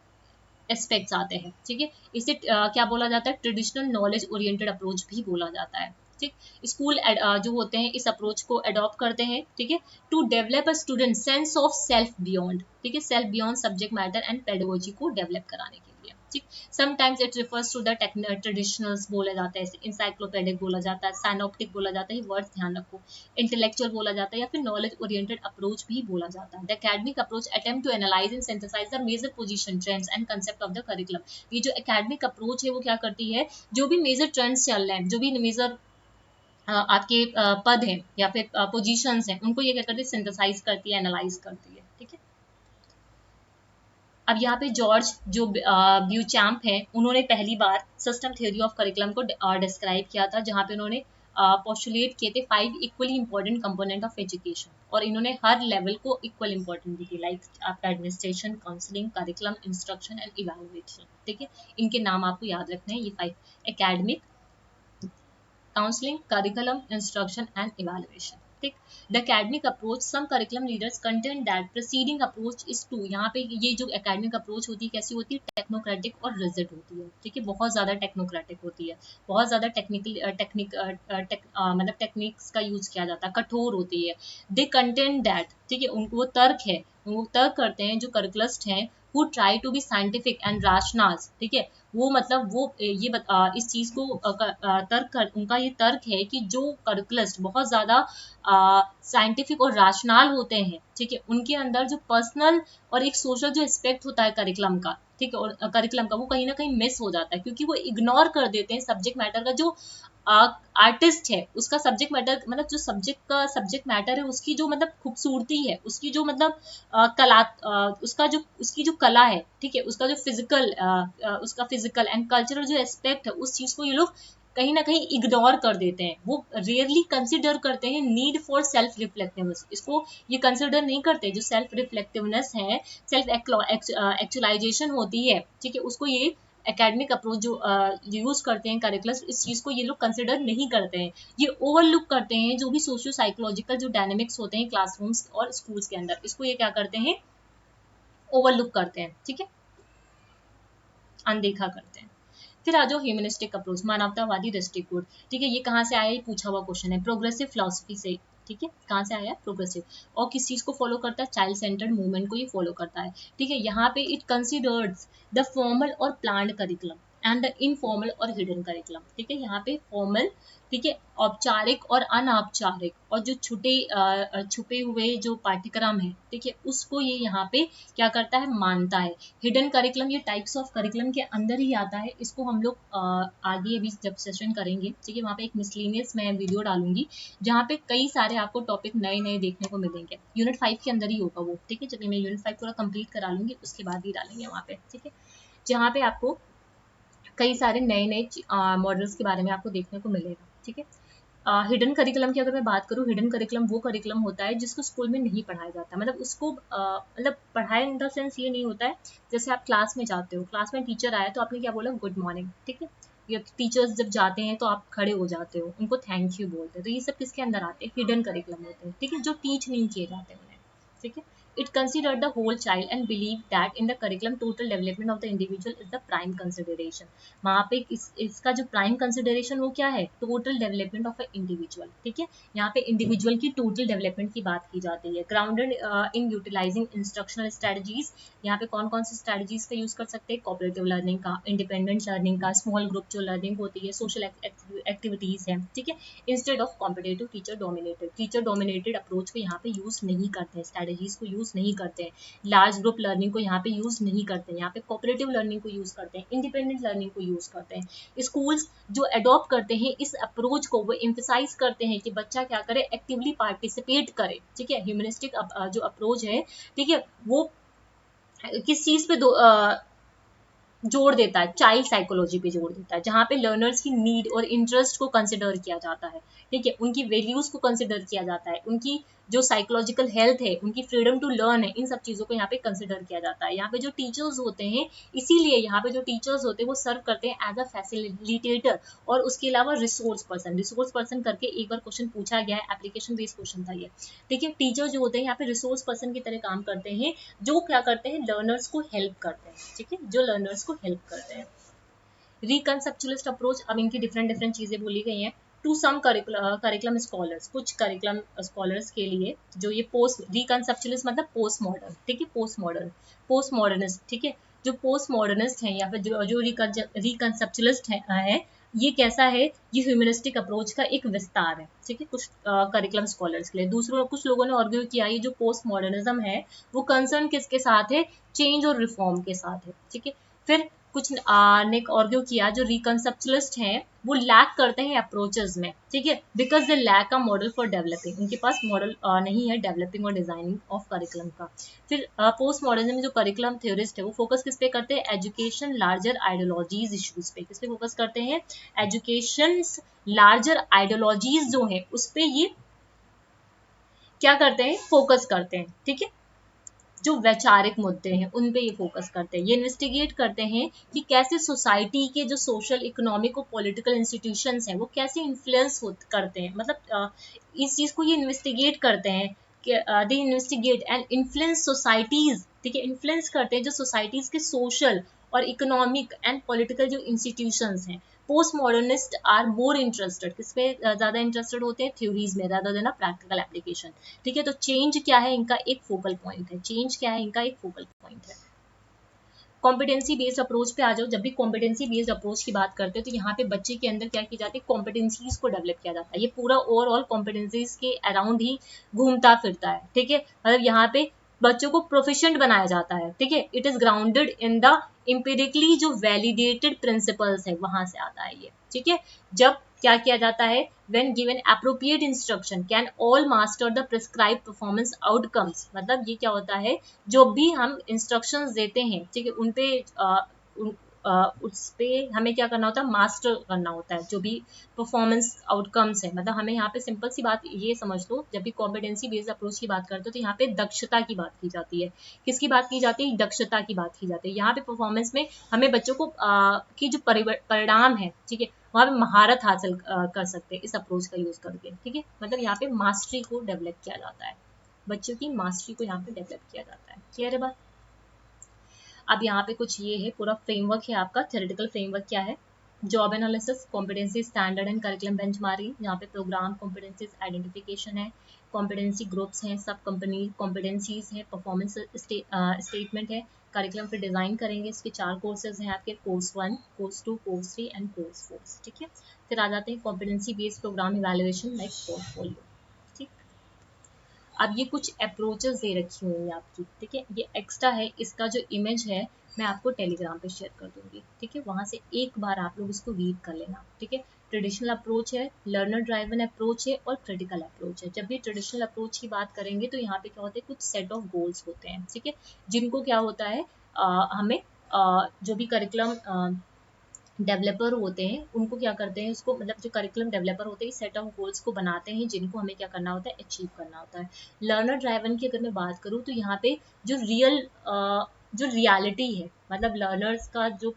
एस्पेक्ट्स आते हैं। ठीक है, इसे क्या बोला जाता है? ट्रेडिशनल नॉलेज ओरिएंटेड अप्रोच भी बोला जाता है। ठीक, स्कूल जो होते हैं इस अप्रोच को अडॉप्ट करते हैं। ठीक है, to develop a student sense of self beyond. ठीक है, self beyond subject matter and pedagogy को डेवलप कराने के लिए। ठीक, sometimes it refers to the traditionals बोला जाता है, इंसाइक्लोपेडिक बोला जाता है, साइनोप्टिक बोला जाता है, वर्ड्स ध्यान रखो, इंटेलेक्चुअल बोला जाता है, या फिर नॉलेज ओरिएंटेड अप्रोच भी बोला जाता है। The academic approach attempt to analyse and synthesise the major position, trends and concept of the curriculum. ये जो एकेडमिक अप्रोच है वो क्या करती है? जो भी मेजर ट्रेंड्स चल रहे हैं, जो भी मेजर आपके पद हैं या फिर पोजीशंस हैं, उनको ये क्या करती है? सिंथेसाइज करती है, एनालाइज करती है। ठीक है, अब यहाँ पे जॉर्ज जो ब्यूचैम्प है, उन्होंने पहली बार सिस्टम थ्योरी ऑफ करिकुलम को डिस्क्राइब किया था, जहाँ पे उन्होंने पोस्टुलेट किए थे 5 equally important component of education, और इन्होंने हर लेवल को इक्वल इंपॉर्टेंट दी थी, लाइक आपका administration, counselling, curriculum, instruction and evaluation. ठीक है, इनके नाम आपको याद रखने हैं, ये 5: academic, counselling, curriculum, instruction and evaluation. ठीक, the academic approach, some curriculum leaders content that preceding approach is to, यहाँ पे ये जो एकेडमिक अप्रोच होती है कैसी होती है, टेक्नोक्रेटिक और रिजिड होती है। ठीक है, बहुत ज्यादा टेक्नोक्रेटिक होती है, बहुत ज्यादा मतलब टेक्निक्स का यूज किया जाता है, कठोर होती है। दे कंटेंट दैट, ठीक है, उनको वो तर्क है, वो तर्क करते हैं जो करिकुलस्ट हैं, who try to be scientific and rationals। ठीक है, वो मतलब वो इस चीज को उनका ये तर्क है कि जो करिकुलस्ट बहुत ज्यादा साइंटिफिक और राशनल होते हैं, ठीक है, उनके अंदर जो पर्सनल और एक सोशल जो एस्पेक्ट होता है करिकुलम का, ठीक है, और करिकुलम का वो कहीं ना कहीं मिस हो जाता है, क्योंकि वो इग्नोर कर देते हैं सब्जेक्ट मैटर का, जो आर्टिस्ट है उसका सब्जेक्ट मैटर, मतलब जो सब्जेक्ट मैटर है उसकी जो मतलब खूबसूरती है, उसकी जो मतलब कला, उसकी जो कला है, ठीक है, उसका जो उसका फिजिकल एंड कल्चरल जो एस्पेक्ट है, उस चीज को ये लोग कहीं ना कहीं इग्नोर कर देते हैं। वो रियरली कंसिडर करते हैं नीड फॉर सेल्फ रिफ्लेक्टिवनेस, इसको ये कंसिडर नहीं करते। जो सेल्फ रिफ्लेक्टिवनेस है, सेल्फ एक्चुअलाइजेशन होती है, ठीक है, उसको ये एकेडमिक अप्रोच जो यूज करते हैं करिकुलम, इस चीज को ये लोग कंसिडर नहीं करते हैं, ये ओवरलुक करते हैं। जो भी सोशियो साइकोलॉजिकल जो डायनेमिक्स होते हैं क्लासरूम्स और स्कूल्स के अंदर, इसको ये क्या करते हैं, ओवरलुक करते हैं, ठीक है, अनदेखा करते हैं। फिर आ जाओ ह्यूमनिस्टिक अप्रोच, मानवतावादी दृष्टिकोण। ठीक है, ये कहाँ से आया, ये पूछा हुआ क्वेश्चन है, प्रोग्रेसिव फिलोसफी से। ठीक है, कहाँ से आया, प्रोग्रेसिव, और किस चीज को फॉलो करता है, चाइल्ड सेंटर्ड मूवमेंट को ये फॉलो करता है। ठीक है, यहाँ पे इट कंसिडर्स द फॉर्मल और planned curriculum and the informal और हिडन करिकुलम। ठीक है, यहाँ पे फॉर्मल, ठीक है, औपचारिक और अनौपचारिक, और जो छुपे हुए जो पाठ्यक्रम है, ठीक है, उसको ये यहाँ पे क्या करता है, मानता है। हिडन करिकुलम ये टाइप्स ऑफ करिकुलम के अंदर ही आता है, इसको हम लोग आगे अभी जब सेशन करेंगे, ठीक है, वहाँ पे एक मिसलेनियस मैं वीडियो डालूंगी, जहाँ पे कई सारे आपको टॉपिक नए नए देखने को मिलेंगे। यूनिट 5 के अंदर ही होगा वो, ठीक है, जब मैं यूनिट 5 पूरा कंप्लीट करा लूंगी उसके बाद ही डालेंगे वहाँ पे। ठीक है, जहाँ पे आपको कई सारे नए नए मॉडल्स के बारे में आपको देखने को मिलेगा। ठीक है, हिडन करिकुलम की अगर मैं बात करूँ, हिडन करिकुलम वो करिकुलम होता है जिसको स्कूल में नहीं पढ़ाया जाता, मतलब उसको मतलब पढ़ाया इन द सेंस ये नहीं होता है, जैसे आप क्लास में जाते हो, क्लास में टीचर आया तो आपने क्या बोला, गुड मॉर्निंग, ठीक है, या टीचर्स जब जाते हैं तो आप खड़े हो जाते हो, उनको थैंक यू बोलते हैं, तो ये सब किसके अंदर आते हैं, हिडन करिकुलम होते हैं। ठीक है, जो टीच नहीं किए जाते उन्हें। ठीक है, it considered the whole child and believed that in the curriculum total development of the individual is the prime consideration। वहाँ पे इसका जो प्राइम कंसिडरेशन वो क्या है, total development of a individual. ठीक है, यहाँ पे इंडिविजुअल की टोटल डेवलपमेंट की बात की जाती है। Grounded in utilising instructional strategies, यहाँ पे कौन कौन सी स्ट्रेटजीज का यूज कर सकते हैं, कोऑपरेटिव लर्निंग का, इंडिपेंडेंट लर्निंग का, स्मॉल ग्रुप जो लर्निंग होती है, सोशल एक्टिविटीज है। ठीक है, instead of competitive teacher dominated approach को यहाँ पे यूज नहीं करते हैं, स्ट्रेटजीज को यूज नहीं करते हैं, लार्ज ग्रुप लर्निंग को यहाँ पे यूज नहीं करते हैं, यहाँ पे कोऑपरेटिव लर्निंग को यूज करते हैं, इंडिपेंडेंट लर्निंग को यूज करते हैं। स्कूल्स जो अडॉप्ट करते हैं इस अप्रोच को, वो एम्फेसाइज करते हैं कि बच्चा क्या करे, एक्टिवली पार्टिसिपेट करे। ठीक है, ह्यूमनिस्टिक जो अप्रोच है, ठीक है, वो किस चीज पे जोड़ देता है, चाइल्ड साइकोलॉजी पे जोड़ देता है, जहाँ पे लर्नर्स की नीड और इंटरेस्ट को कंसिडर किया जाता है। ठीक है, उनकी वैल्यूज को कंसिडर किया जाता है, उनकी जो साइकोलॉजिकल हेल्थ है, उनकी फ्रीडम टू लर्न है, इन सब चीजों को यहाँ पे कंसिडर किया जाता है। यहाँ पे जो टीचर्स होते हैं, इसीलिए यहाँ पे जो टीचर्स होते हैं वो सर्व करते हैं एज अ फैसिलिटेटर, और उसके अलावा रिसोर्स पर्सन करके एक बार क्वेश्चन पूछा गया है, एप्लीकेशन बेस्ड क्वेश्चन था ये। ठीक है, टीचर जो होते हैं यहाँ पे रिसोर्स पर्सन की तरह काम करते हैं, जो क्या करते हैं, लर्नर्स को हेल्प करते हैं। ठीक है, जो लर्नर्स को हेल्प करते हैं। रिकंसेप्चुअलिस्ट अप्रोच, अब इनकी डिफरेंट डिफरेंट चीजें बोली गई हैं। टू सम करिकुलम स्कॉलर्स, कुछ करिकुलम स्कॉलर्स के लिए जो ये पोस्ट रिकंसेप्चुअलिस्ट मतलब पोस्ट मॉडर्न, ठीक है, पोस्ट मॉडर्निस्ट, ठीक है, जो पोस्ट मॉडर्निस्ट हैं या फिर जो रिकंसेप्चुअलिस्ट है, ये कैसा है, ये ह्यूमनिस्टिक अप्रोच का एक विस्तार है। ठीक है, कुछ करिकुलम स्कॉलर्स के लिए। कुछ लोगों ने आर्ग्यू किया ये जो पोस्ट मॉडर्निज्म है वो कंसर्न किसके साथ है, चेंज और रिफॉर्म के साथ है। ठीक है, फिर कुछ ने आर्ग्यू किया जो रिकंसेप्चुअलिस्ट हैं वो लैक करते हैं अप्रोचेस में, ठीक है, because they lack a model for developing, उनके पास मॉडल नहीं है डेवलपिंग और डिजाइनिंग ऑफ करिकुलम का। फिर पोस्ट मॉडर्निज्म में जो करिकुलम थ्योरिस्ट है वो फोकस किस पे करते हैं, एजुकेशन लार्जर आइडियोलॉजीज इश्यूज पे, किस पे फोकस करते हैं, एजुकेशन लार्जर आइडियोलॉजीज जो है उस पे ये क्या करते हैं, फोकस करते हैं, ठीक है, जो वैचारिक मुद्दे हैं उन पे ये फोकस करते हैं। ये इन्वेस्टिगेट करते हैं कि कैसे सोसाइटी के जो सोशल इकोनॉमिक और पॉलिटिकल इंस्टीट्यूशंस हैं वो कैसे इन्फ्लुएंस करते हैं, मतलब इस चीज को ये इन्वेस्टिगेट करते हैं कि दे इन्वेस्टिगेट एंड इन्फ्लुएंस सोसाइटीज, ठीक है, इन्फ्लुएंस करते हैं जो सोसाइटीज के सोशल और इकोनॉमिक एंड पॉलिटिकल जो इंस्टीट्यूशंस हैं। Post modernist are more interested, किसपे ज्यादा इंटरेस्टेड होते हैं, थ्योरीज में rather than प्रैक्टिकल एप्लीकेशन, ठीक है। तो चेंज क्या है इनका, एक फोकल पॉइंट है, चेंज क्या है इनका, एक फोकल पॉइंट है। कॉम्पिटेंसी बेस्ड अप्रोच पे आ जाओ, जब भी कॉम्पिटेंसी बेस्ड अप्रोच की बात करते हैं तो यहाँ पे बच्चे के अंदर क्या की जाती है, कॉम्पिटेंसीज को डेवलप किया जाता है, ये पूरा ओवरऑल कॉम्पिटेंसीज के अराउंड ही घूमता फिरता है, ठीक है, मतलब यहाँ पे बच्चों को प्रोफिशिएंट बनाया जाता है, ठीक है, it is grounded in the empirically जो वैलिडेटेड प्रिंसिपल्स है वहां से आता है ये, ठीक है। जब क्या किया जाता है, when given appropriate instruction can all master the prescribed performance outcomes, मतलब ये क्या होता है, जो भी हम इंस्ट्रक्शंस देते हैं, ठीक है, उन पे उस पे हमें क्या करना होता है, मास्टर करना होता है जो भी परफॉर्मेंस आउटकम्स है। मतलब हमें यहाँ पे सिंपल सी बात ये समझ लो, जब भी कॉम्पिटेंसी बेस्ड अप्रोच की बात करते हो तो यहाँ पे दक्षता की बात की जाती है, किसकी बात की जाती है, दक्षता की बात की जाती है। यहाँ पे परफॉर्मेंस में हमें बच्चों को की जो परिणाम है, ठीक है, वहाँ पे महारत हासिल कर सकते हैं इस अप्रोच का यूज करके, ठीक है, मतलब यहाँ पे मास्टरी को डेवलप किया जाता है, बच्चों की मास्टरी को यहाँ पे डेवलप किया जाता है। क्लियर है बात। अब यहाँ पे कुछ ये है, पूरा फ्रेमवर्क है आपका, थ्योरेटिकल फ्रेमवर्क क्या है, job analysis, competency standard and curriculum benchmarking, यहाँ पे प्रोग्राम कॉम्पिटेंसीज आइडेंटिफिकेशन है, कॉम्पिटेंसी ग्रुप्स हैं, सब कंपनी कॉम्पिटेंसीज है, परफॉर्मेंस स्टेटमेंट है, करिकुलम पे डिजाइन करेंगे, इसके 4 कोर्सेज हैं आपके, course 1, course 2, course 3 and course 4, ठीक है। फिर आ जाते हैं competency based program evaluation like portfolio, ठीक। अब ये कुछ अप्रोचेस दे रखी हुई है आपकी, ठीक है, ये एक्स्ट्रा है, इसका जो इमेज है मैं आपको टेलीग्राम पे शेयर कर दूंगी, ठीक है, वहां से एक बार आप लोग इसको रीड कर लेना, ठीक है। ट्रेडिशनल अप्रोच है, लर्नर ड्राइवन अप्रोच है और क्रिटिकल अप्रोच है। जब भी ट्रेडिशनल अप्रोच की बात करेंगे तो यहाँ पे क्या होता है, कुछ सेट ऑफ गोल्स होते हैं, ठीक है, जिनको क्या होता है, हमें जो भी करिकुलम डेवलपर होते हैं उनको क्या करते हैं, उसको मतलब जो करिकुलम डेवलपर होते हैं सेट ऑफ गोल्स को बनाते हैं जिनको हमें क्या करना होता है, अचीव करना होता है। लर्नर ड्राइवन की अगर मैं बात करूँ तो यहाँ पे जो जो रियलिटी है, मतलब लर्नर्स का जो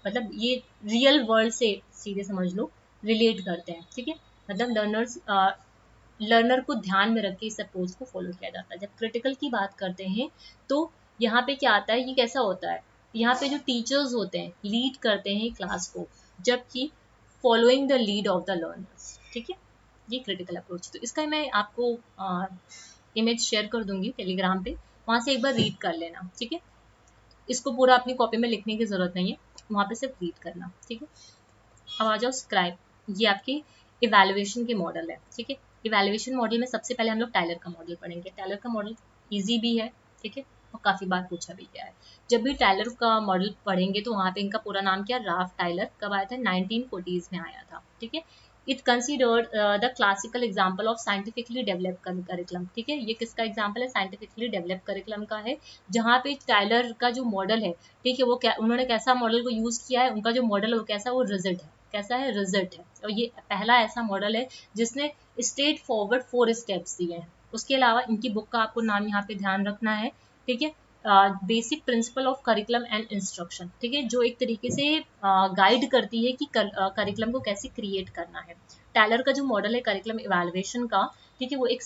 मतलब ये रियल वर्ल्ड से सीधे समझ लो रिलेट करते हैं, ठीक है, मतलब लर्नर को ध्यान में रख के इस अप्रोच को फॉलो किया जाता है। जब क्रिटिकल की बात करते हैं तो यहाँ पे क्या आता है, ये कैसा होता है, यहाँ पे जो टीचर्स होते हैं लीड करते हैं क्लास को, जबकि following the lead of the learners, ठीक है, ये क्रिटिकल अप्रोच। तो इसका मैं आपको इमेज शेयर कर दूंगी टेलीग्राम पे, वहां से एक बार रीड कर लेना, ठीक है, इसको पूरा अपनी कॉपी में लिखने की जरूरत नहीं है, वहां पे सिर्फ रीड करना, ठीक है। अब आ जाओ स्क्राइब, ये आपकी इवैल्यूएशन के मॉडल है, ठीक है। इवैल्यूएशन मॉडल में सबसे पहले हम लोग टाइलर का मॉडल पढ़ेंगे। टाइलर का मॉडल इजी भी है, ठीक है, और काफी बार पूछा भी गया है। जब भी टाइलर का मॉडल पढ़ेंगे तो वहां पे इनका पूरा नाम क्या, राल्फ टाइलर, कब आया था, 1940s में आया था, ठीक है। It considered the classical example of scientifically develop curriculum, ठीक है, ये किसका एग्जाम्पल है, साइंटिफिकली डेवलप करिकुलम का है, जहाँ पे टाइलर का जो मॉडल है, ठीक है, वो उन्होंने कैसा मॉडल को यूज किया है, उनका जो मॉडल है वो कैसा, वो रिजल्ट है, कैसा है, रिजल्ट है। और ये पहला ऐसा मॉडल है जिसने स्ट्रेट फॉरवर्ड 4 स्टेप्स दिए हैं। उसके अलावा इनकी बुक का आपको नाम यहाँ पे ध्यान रखना है, ठीक है, basic principle of curriculum and instruction, ठीक है, जो एक तरीके से गाइड करती है कि करिकुलम को कैसे क्रिएट करना है। टाइलर का जो मॉडल है करिकुलम इवैल्यूएशन का, ठीक है, वो एक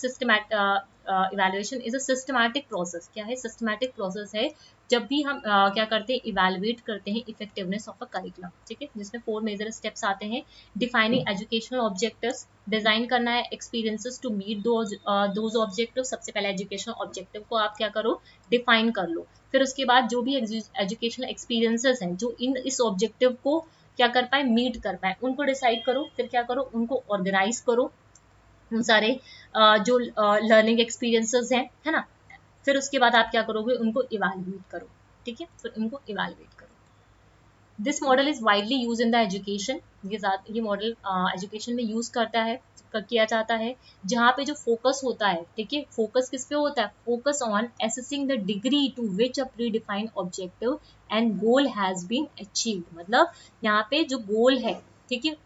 evaluation is a systematic process, क्या है, सिस्टमैटिक प्रोसेस है। जब भी हम क्या करते हैं, इवैल्यूएट करते हैं इफेक्टिवनेस ऑफ अ करिकुलम, ठीक है, जिसमें 4 मेजर स्टेप्स आते हैं। डिफाइनिंग एजुकेशनल ऑब्जेक्टिव्स, डिजाइन करना है experiences to meet those objective. सबसे पहले एजुकेशनल ऑब्जेक्टिव को आप क्या करो, डिफाइन कर लो। फिर उसके बाद जो भी एजुकेशनल एक्सपीरियंसेस हैं जो इस ऑब्जेक्टिव को क्या कर पाए, मीट कर पाए, उनको डिसाइड करो। फिर क्या करो, उनको ऑर्गेनाइज करो, उन सारे जो लर्निंग एक्सपीरियंसेस हैं, है ना। फिर उसके बाद आप क्या करोगे, उनको इवैल्यूएट करो, ठीक है, फिर उनको इवैल्यूएट करो। This model is widely use in the education, ये मॉडल एजुकेशन में यूज किया जाता है, जहाँ पे जो फोकस होता है, ठीक है, फोकस किस पे होता है, focus on assessing the degree to which a predefined objective and goal has been achieved. मतलब यहाँ पे जो गोल है, ठीक है,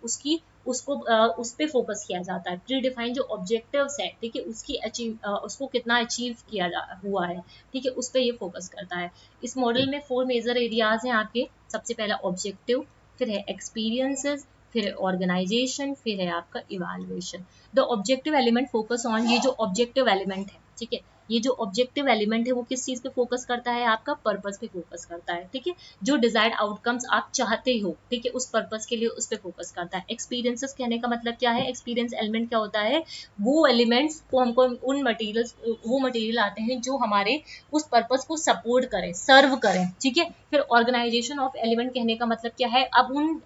उस पे फोकस किया जाता है। प्री डिफाइंड जो ऑब्जेक्टिव्स है, ठीक है, उसको कितना अचीव हुआ है, ठीक है, उस पे ये फोकस करता है। इस मॉडल में 4 मेजर एरियाज हैं आपके। सबसे पहला ऑब्जेक्टिव, फिर है एक्सपीरियंसेस, फिर है ऑर्गेनाइजेशन, फिर है आपका evaluation. The objective element focus on, ये जो ऑब्जेक्टिव एलिमेंट है, ठीक है, ये जो ऑब्जेक्टिव एलिमेंट है वो किस चीज पे फोकस करता है, आपका पर्पस पे फोकस करता है, ठीक है, जो डिजायर्ड आउटकम्स आप चाहते हो, ठीक है, उस पर्पस के लिए उस पे फोकस करता है। एक्सपीरियंसेस कहने का मतलब क्या है, एक्सपीरियंस एलिमेंट क्या होता है, वो एलिमेंट्स को हमको वो मटेरियल आते हैं जो हमारे उस पर्पस को सपोर्ट करें, सर्व करें, ठीक है। फिर ऑर्गेनाइजेशन ऑफ एलिमेंट कहने का मतलब क्या है, अब उन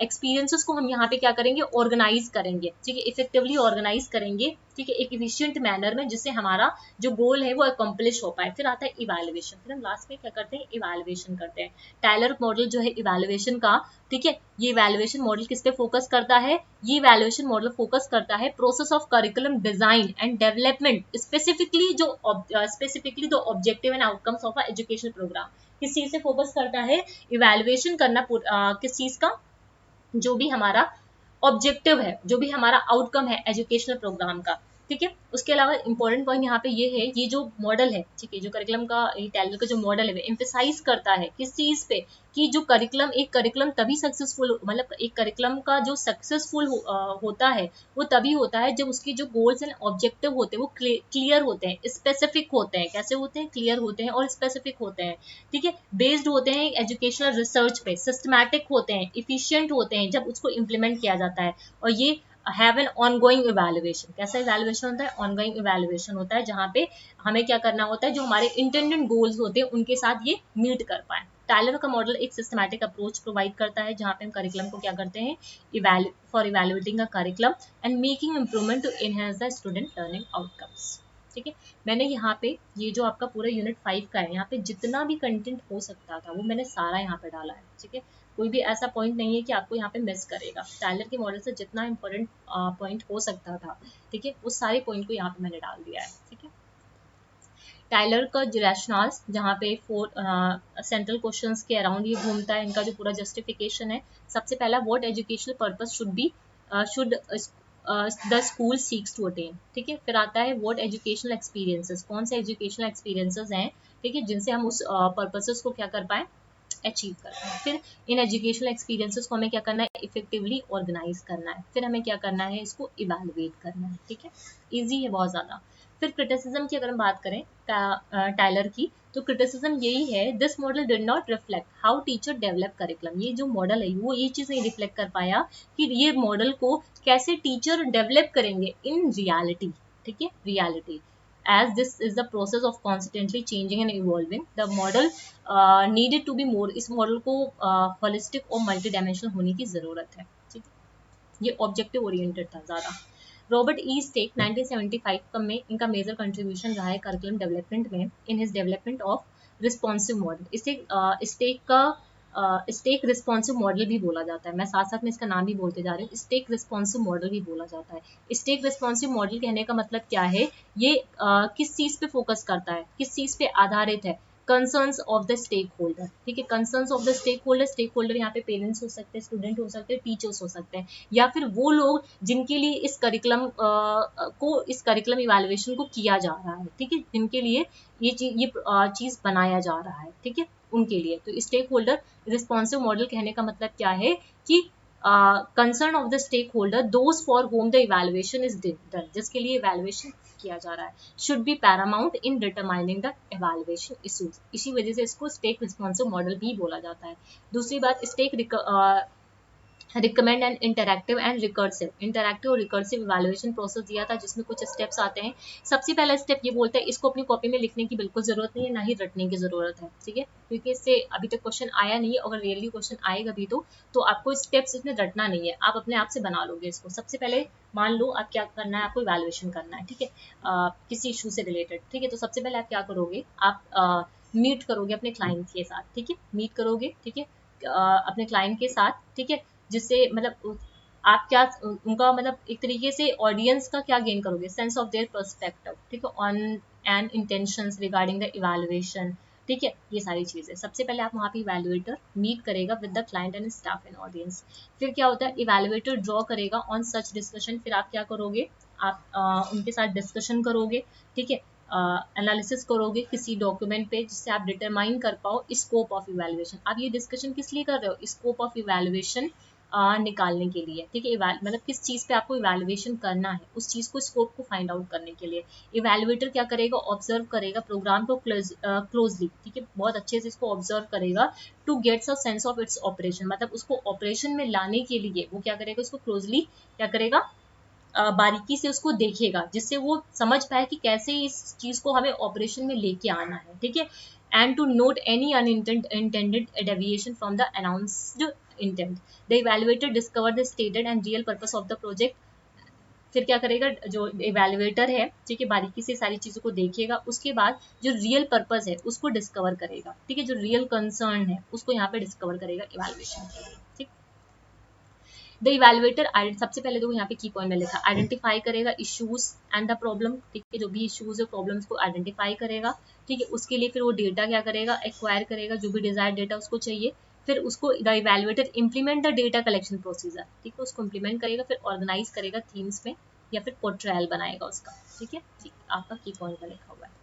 एक्सपीरियंसेस को हम यहाँ पे क्या करेंगे, ऑर्गेनाइज करेंगे, ठीक है, इफेक्टिवली ऑर्गेनाइज करेंगे, ठीक है, एक इफिशिएंट मैनर में, जिससे हमारा जो गोल है वो अकम्प्लिश हो पाए। फिर आता है इवैल्यूएशन, फिर हम लास्ट में क्या करते हैं, इवैल्यूएशन करते हैं। टायलर मॉडल जो है इवैल्यूएशन का, ठीक है, ये इवैल्यूएशन मॉडल किस पे फोकस करता है, ये इवैल्यूएशन मॉडल फोकस करता है process of curriculum design and development, specifically the objective and outcomes of a education program. किस चीज से फोकस करता है, इवैल्यूएशन करना, किस चीज का, जो भी हमारा ऑब्जेक्टिव है, जो भी हमारा आउटकम है एजुकेशनल प्रोग्राम का, ठीक है। उसके अलावा इंपॉर्टेंट पॉइंट यहाँ पे ये है, ये जो मॉडल है, ठीक है, जो करिकुलम का, टैलेंट का जो मॉडल है, वो एम्फेसाइज करता है किस चीज पे, कि जो करिकुलम, एक करिकुलम तभी सक्सेसफुल, मतलब एक करिकुलम का जो सक्सेसफुल होता है वो तभी होता है जब उसके जो गोल्स एंड ऑब्जेक्टिव होते हैं वो क्लियर होते हैं, स्पेसिफिक होते हैं। कैसे होते हैं, क्लियर होते हैं और स्पेसिफिक होते हैं, ठीक है, बेस्ड होते हैं एजुकेशनल रिसर्च पे, सिस्टमैटिक होते हैं, इफिशिएंट होते हैं जब उसको इम्प्लीमेंट किया जाता है, और ये हैव एन ऑनगोइंग इवैल्यूएशन। कैसा इवैल्यूएशन होता है, ऑनगोइंग इवैल्यूएशन होता है, जहाँ पे हमें क्या करना होता है, जो हमारे इंटेंडेड गोल्स होते हैं उनके साथ ये मीट कर पाए। टायलर का मॉडल एक सिस्टमैटिक अप्रोच प्रोवाइड करता है, जहाँ पे हम करिकुलम को क्या करते हैं, for evaluating a curriculum and making improvement to enhance the student learning outcomes, ठीक है। मैंने यहाँ पे ये जो आपका पूरा यूनिट 5 का है, यहाँ पे जितना भी कंटेंट हो सकता था वो मैंने सारा यहाँ पे डाला है, ठीक है। कोई भी ऐसा पॉइंट नहीं है कि आपको यहाँ पे मिस करेगा। टायलर के मॉडल से जितना इंपॉर्टेंट पॉइंट हो सकता था, ठीक है, उस सारे पॉइंट को यहाँ पे मैंने डाल दिया है, ठीक है। टायलर का रैशनल्स, जहाँ पे 4 सेंट्रल क्वेश्चंस के अराउंड ये घूमता है, इनका जो पूरा जस्टिफिकेशन है। सबसे पहला, what educational purpose should the school seeks to attain, ठीक है। फिर आता है व्हाट एजुकेशनल एक्सपीरियंसेस, कौन से एजुकेशनल एक्सपीरियंसेस हैं, ठीक है, जिनसे हम उस पर्पसेस को क्या कर पाए, अचीव करना है। फिर इन एजुकेशनल एक्सपीरियंसेस को हमें क्या करना है, इफेक्टिवली ऑर्गेनाइज करना है। फिर हमें क्या करना है, इसको इवैल्यूएट करना है, ठीक है, इजी है बहुत ज्यादा। फिर क्रिटिसिज्म की अगर हम बात करें टायलर की, तो क्रिटिसिज्म यही है, this model did not reflect how teacher develop curriculum. ये जो मॉडल है वो ये चीज नहीं रिफ्लेक्ट कर पाया कि ये मॉडल को कैसे टीचर डेवलप करेंगे इन रियलिटी, ठीक है, reality. as this is the process of constantly changing and evolving, the model needed to be more, इस मॉडल को होलिस्टिक और मल्टी डायमेंशनल होने की जरूरत है, ठीक है। ये ऑब्जेक्टिव ओरिएंटेड था ज्यादा। रॉबर्ट ई स्टेक 1975 का में इनका मेजर कंट्रीब्यूशन रहा है करिकुलम डेवलपमेंट में, in his development of responsive model. इसे स्टेक का स्टेक रिस्पॉन्सिव मॉडल भी बोला जाता है, मैं साथ साथ में इसका नाम भी बोलते जा रही हूँ, स्टेक रिस्पॉन्सिव मॉडल भी बोला जाता है। स्टेक रिस्पॉन्सिव मॉडल कहने का मतलब क्या है, ये किस चीज पे फोकस करता है, किस चीज पे आधारित है, concerns of the stakeholder, ठीक है। Concerns of the stakeholder यहाँ पे पेरेंट्स हो सकते हैं, स्टूडेंट हो सकते हैं, टीचर्स हो सकते हैं, या फिर वो लोग जिनके लिए इस करिकुलम इवैल्यूएशन को किया जा रहा है, ठीक है, जिनके लिए ये चीज बनाया जा रहा है, ठीक है, उनके लिए। तो स्टेक होल्डर रिस्पॉन्सिव मॉडल कहने का मतलब क्या है कि concern of the stakeholder, those for whom the evaluation is done, जिसके लिए इवैल्यूएशन किया जा रहा है, should be paramount in determining the evaluation issues. इसी वजह से इसको स्टेक रिस्पॉन्सिव मॉडल भी बोला जाता है। दूसरी बात, स्टेक रिकमेंड एंड इंटरैक्टिव और रिकर्सिव इवैल्यूएशन प्रोसेस दिया था, जिसमें कुछ स्टेप्स आते हैं। सबसे पहला स्टेप ये बोलता है, इसको अपनी कॉपी में लिखने की बिल्कुल जरूरत नहीं है, ना ही रटने की जरूरत है, ठीक है, क्योंकि इससे अभी तक क्वेश्चन आया नहीं है। अगर रियली क्वेश्चन आएगा भी तो आपको स्टेप्स इसमें रटना नहीं है, आप अपने आप से बना लोगे इसको। सबसे पहले मान लो आप क्या करना है, आपको इवैल्यूएशन करना है, ठीक है, किसी इशू से रिलेटेड, ठीक है। तो सबसे पहले आप क्या करोगे, आप मीट करोगे अपने क्लाइंट के साथ, ठीक है, मीट करोगे, ठीक है, अपने क्लाइंट के साथ, ठीक है, जिससे मतलब आप क्या उनका मतलब एक तरीके से ऑडियंस का क्या गेन करोगे, सेंस ऑफ देयर पर्सपेक्टिव, ठीक है, on and intentions regarding the evaluation, ठीक है, ये सारी चीजें। सबसे पहले आप वहाँ पे इवैल्यूएटर मीट करेगा with the client and staff and audience. फिर क्या होता है, इवैल्यूएटर ड्रॉ करेगा ऑन सच डिस्कशन। फिर आप क्या करोगे, आप उनके साथ डिस्कशन करोगे, ठीक है, एनालिसिस करोगे किसी डॉक्यूमेंट पे, जिससे आप डिटरमाइन कर पाओ स्कोप ऑफ इवैल्यूएशन। आप ये डिस्कशन किस लिए कर रहे हो, स्कोप ऑफ इवैल्यूएशन निकालने के लिए, ठीक है, मतलब किस चीज़ पे आपको इवैल्यूएशन करना है, उस चीज़ को स्कोप को फाइंड आउट करने के लिए। इवैल्यूएटर क्या करेगा, ऑब्जर्व करेगा प्रोग्राम को क्लोजली, ठीक है, बहुत अच्छे से इसको ऑब्जर्व करेगा to gets a sense of its operation, मतलब उसको ऑपरेशन में लाने के लिए वो क्या करेगा, उसको क्लोजली क्या करेगा, बारीकी से उसको देखेगा, जिससे वो समझ पाए कि कैसे इस चीज को हमें ऑपरेशन में लेके आना है, ठीक है, and to note any unintended deviation from the announced intent. The evaluator discover the stated and real purpose of the project. फिर क्या करेगा, जो इवैल्यूएटर है, ठीक है, बारीकी से सारी चीजों को देखेगा, उसके बाद जो रियल पर्पस है उसको डिस्कवर करेगा, ठीक है, जो रियल कंसर्न है उसको यहाँ पे डिस्कवर करेगा इवैल्यूएशन के लिए, ठीक। द इवैल्यूएटर सबसे पहले तो यहाँ पे की पॉइंट में लिखा, आइडेंटिफाई करेगा इश्यूज एंड द प्रॉब्लम, ठीक है, जो भी इश्यूज है प्रॉब्लम्स को आइडेंटिफाई करेगा, ठीक है, उसके लिए फिर वो डेटा क्या करेगा, एक्वायर करेगा, जो भी डिजायर डेटा उसको चाहिए। फिर उसको the evaluator implement the data collection procedure, ठीक है, उसको इम्प्लीमेंट करेगा, फिर ऑर्गेनाइज करेगा थीम्स में, या फिर पोर्ट्रेयल बनाएगा उसका, ठीक है, ठीक, आपका की पॉइंट में लिखा हुआ है।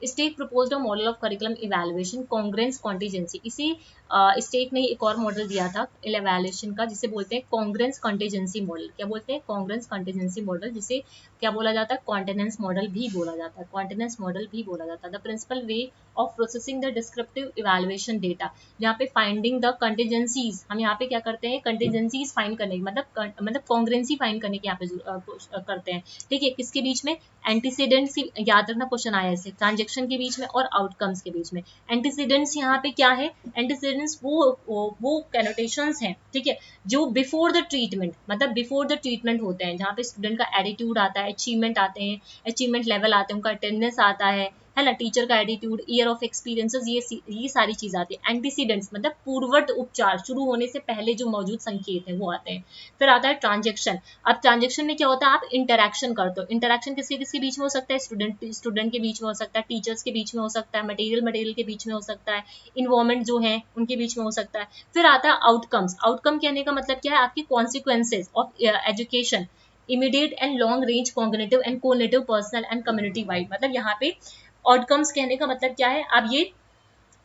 Stake proposed a model of curriculum evaluation congruence contingency. इसी स्टेक ने एक और मॉडल दिया था इवैल्यूएशन का, जिसे बोलते हैं कॉन्ग्रेंस कॉन्टीजेंसी मॉडल। क्या बोलते हैं, कॉन्ग्रेंस कॉन्टीजेंसी मॉडल, जिसे क्या बोला जाता है, कॉन्टेनेंस मॉडल भी बोला जाता है, कॉन्टेनेंस मॉडल भी बोला जाता है। The principal way of processing the descriptive evaluation data, यहाँ पे फाइंडिंग द कंटीजेंसीज, हम यहाँ पे क्या करते हैं, कंटीजेंसीज फाइंड करने की मतलब कॉन्ग्रेंसी फाइंड करने की यहाँ पे करते हैं, ठीक है, किसके बीच में, एंटीसीडेंट्स, याद रखना क्वेश्चन आया है, ट्रांजेक्शन के बीच में और आउटकम्स के बीच में। एंटीसीडेंट्स यहाँ पे क्या है, एंटीसीडेंट्स वो कैनोटेशंस हैं, ठीक है, जो बिफोर द ट्रीटमेंट, मतलब बिफोर द ट्रीटमेंट होते हैं, जहाँ पे स्टूडेंट का एटीट्यूड आता है, अचीवमेंट आते हैं, अचीवमेंट लेवल आते हैं, उनका अटेंडेंस आता है ना, टीचर का एटीट्यूड, ईयर ऑफ एक्सपीरियंसेस, ये सारी चीज आती है। एंटीसीडेंट्स मतलब पूर्ववर्त उपचार, शुरू होने से पहले जो मौजूद संकेत है वो आते हैं। फिर आता है ट्रांजेक्शन। अब ट्रांजेक्शन में क्या होता है, आप इंटरैक्शन करते हो, इंटरैक्शन किसके किसके बीच में हो सकता है, स्टूडेंट के बीच में हो सकता है, टीचर्स के बीच में हो सकता है, मटेरियल के बीच में हो सकता है, इन्वायरमेंट जो है उनके बीच में हो सकता है। फिर आता है आउटकम्स। आउटकम कहने का मतलब क्या है, आपकी consequences of education, immediate and long range cognitive and cognitive personal and community wide. मतलब यहाँ पे आउटकम्स कहने का मतलब क्या है, अब ये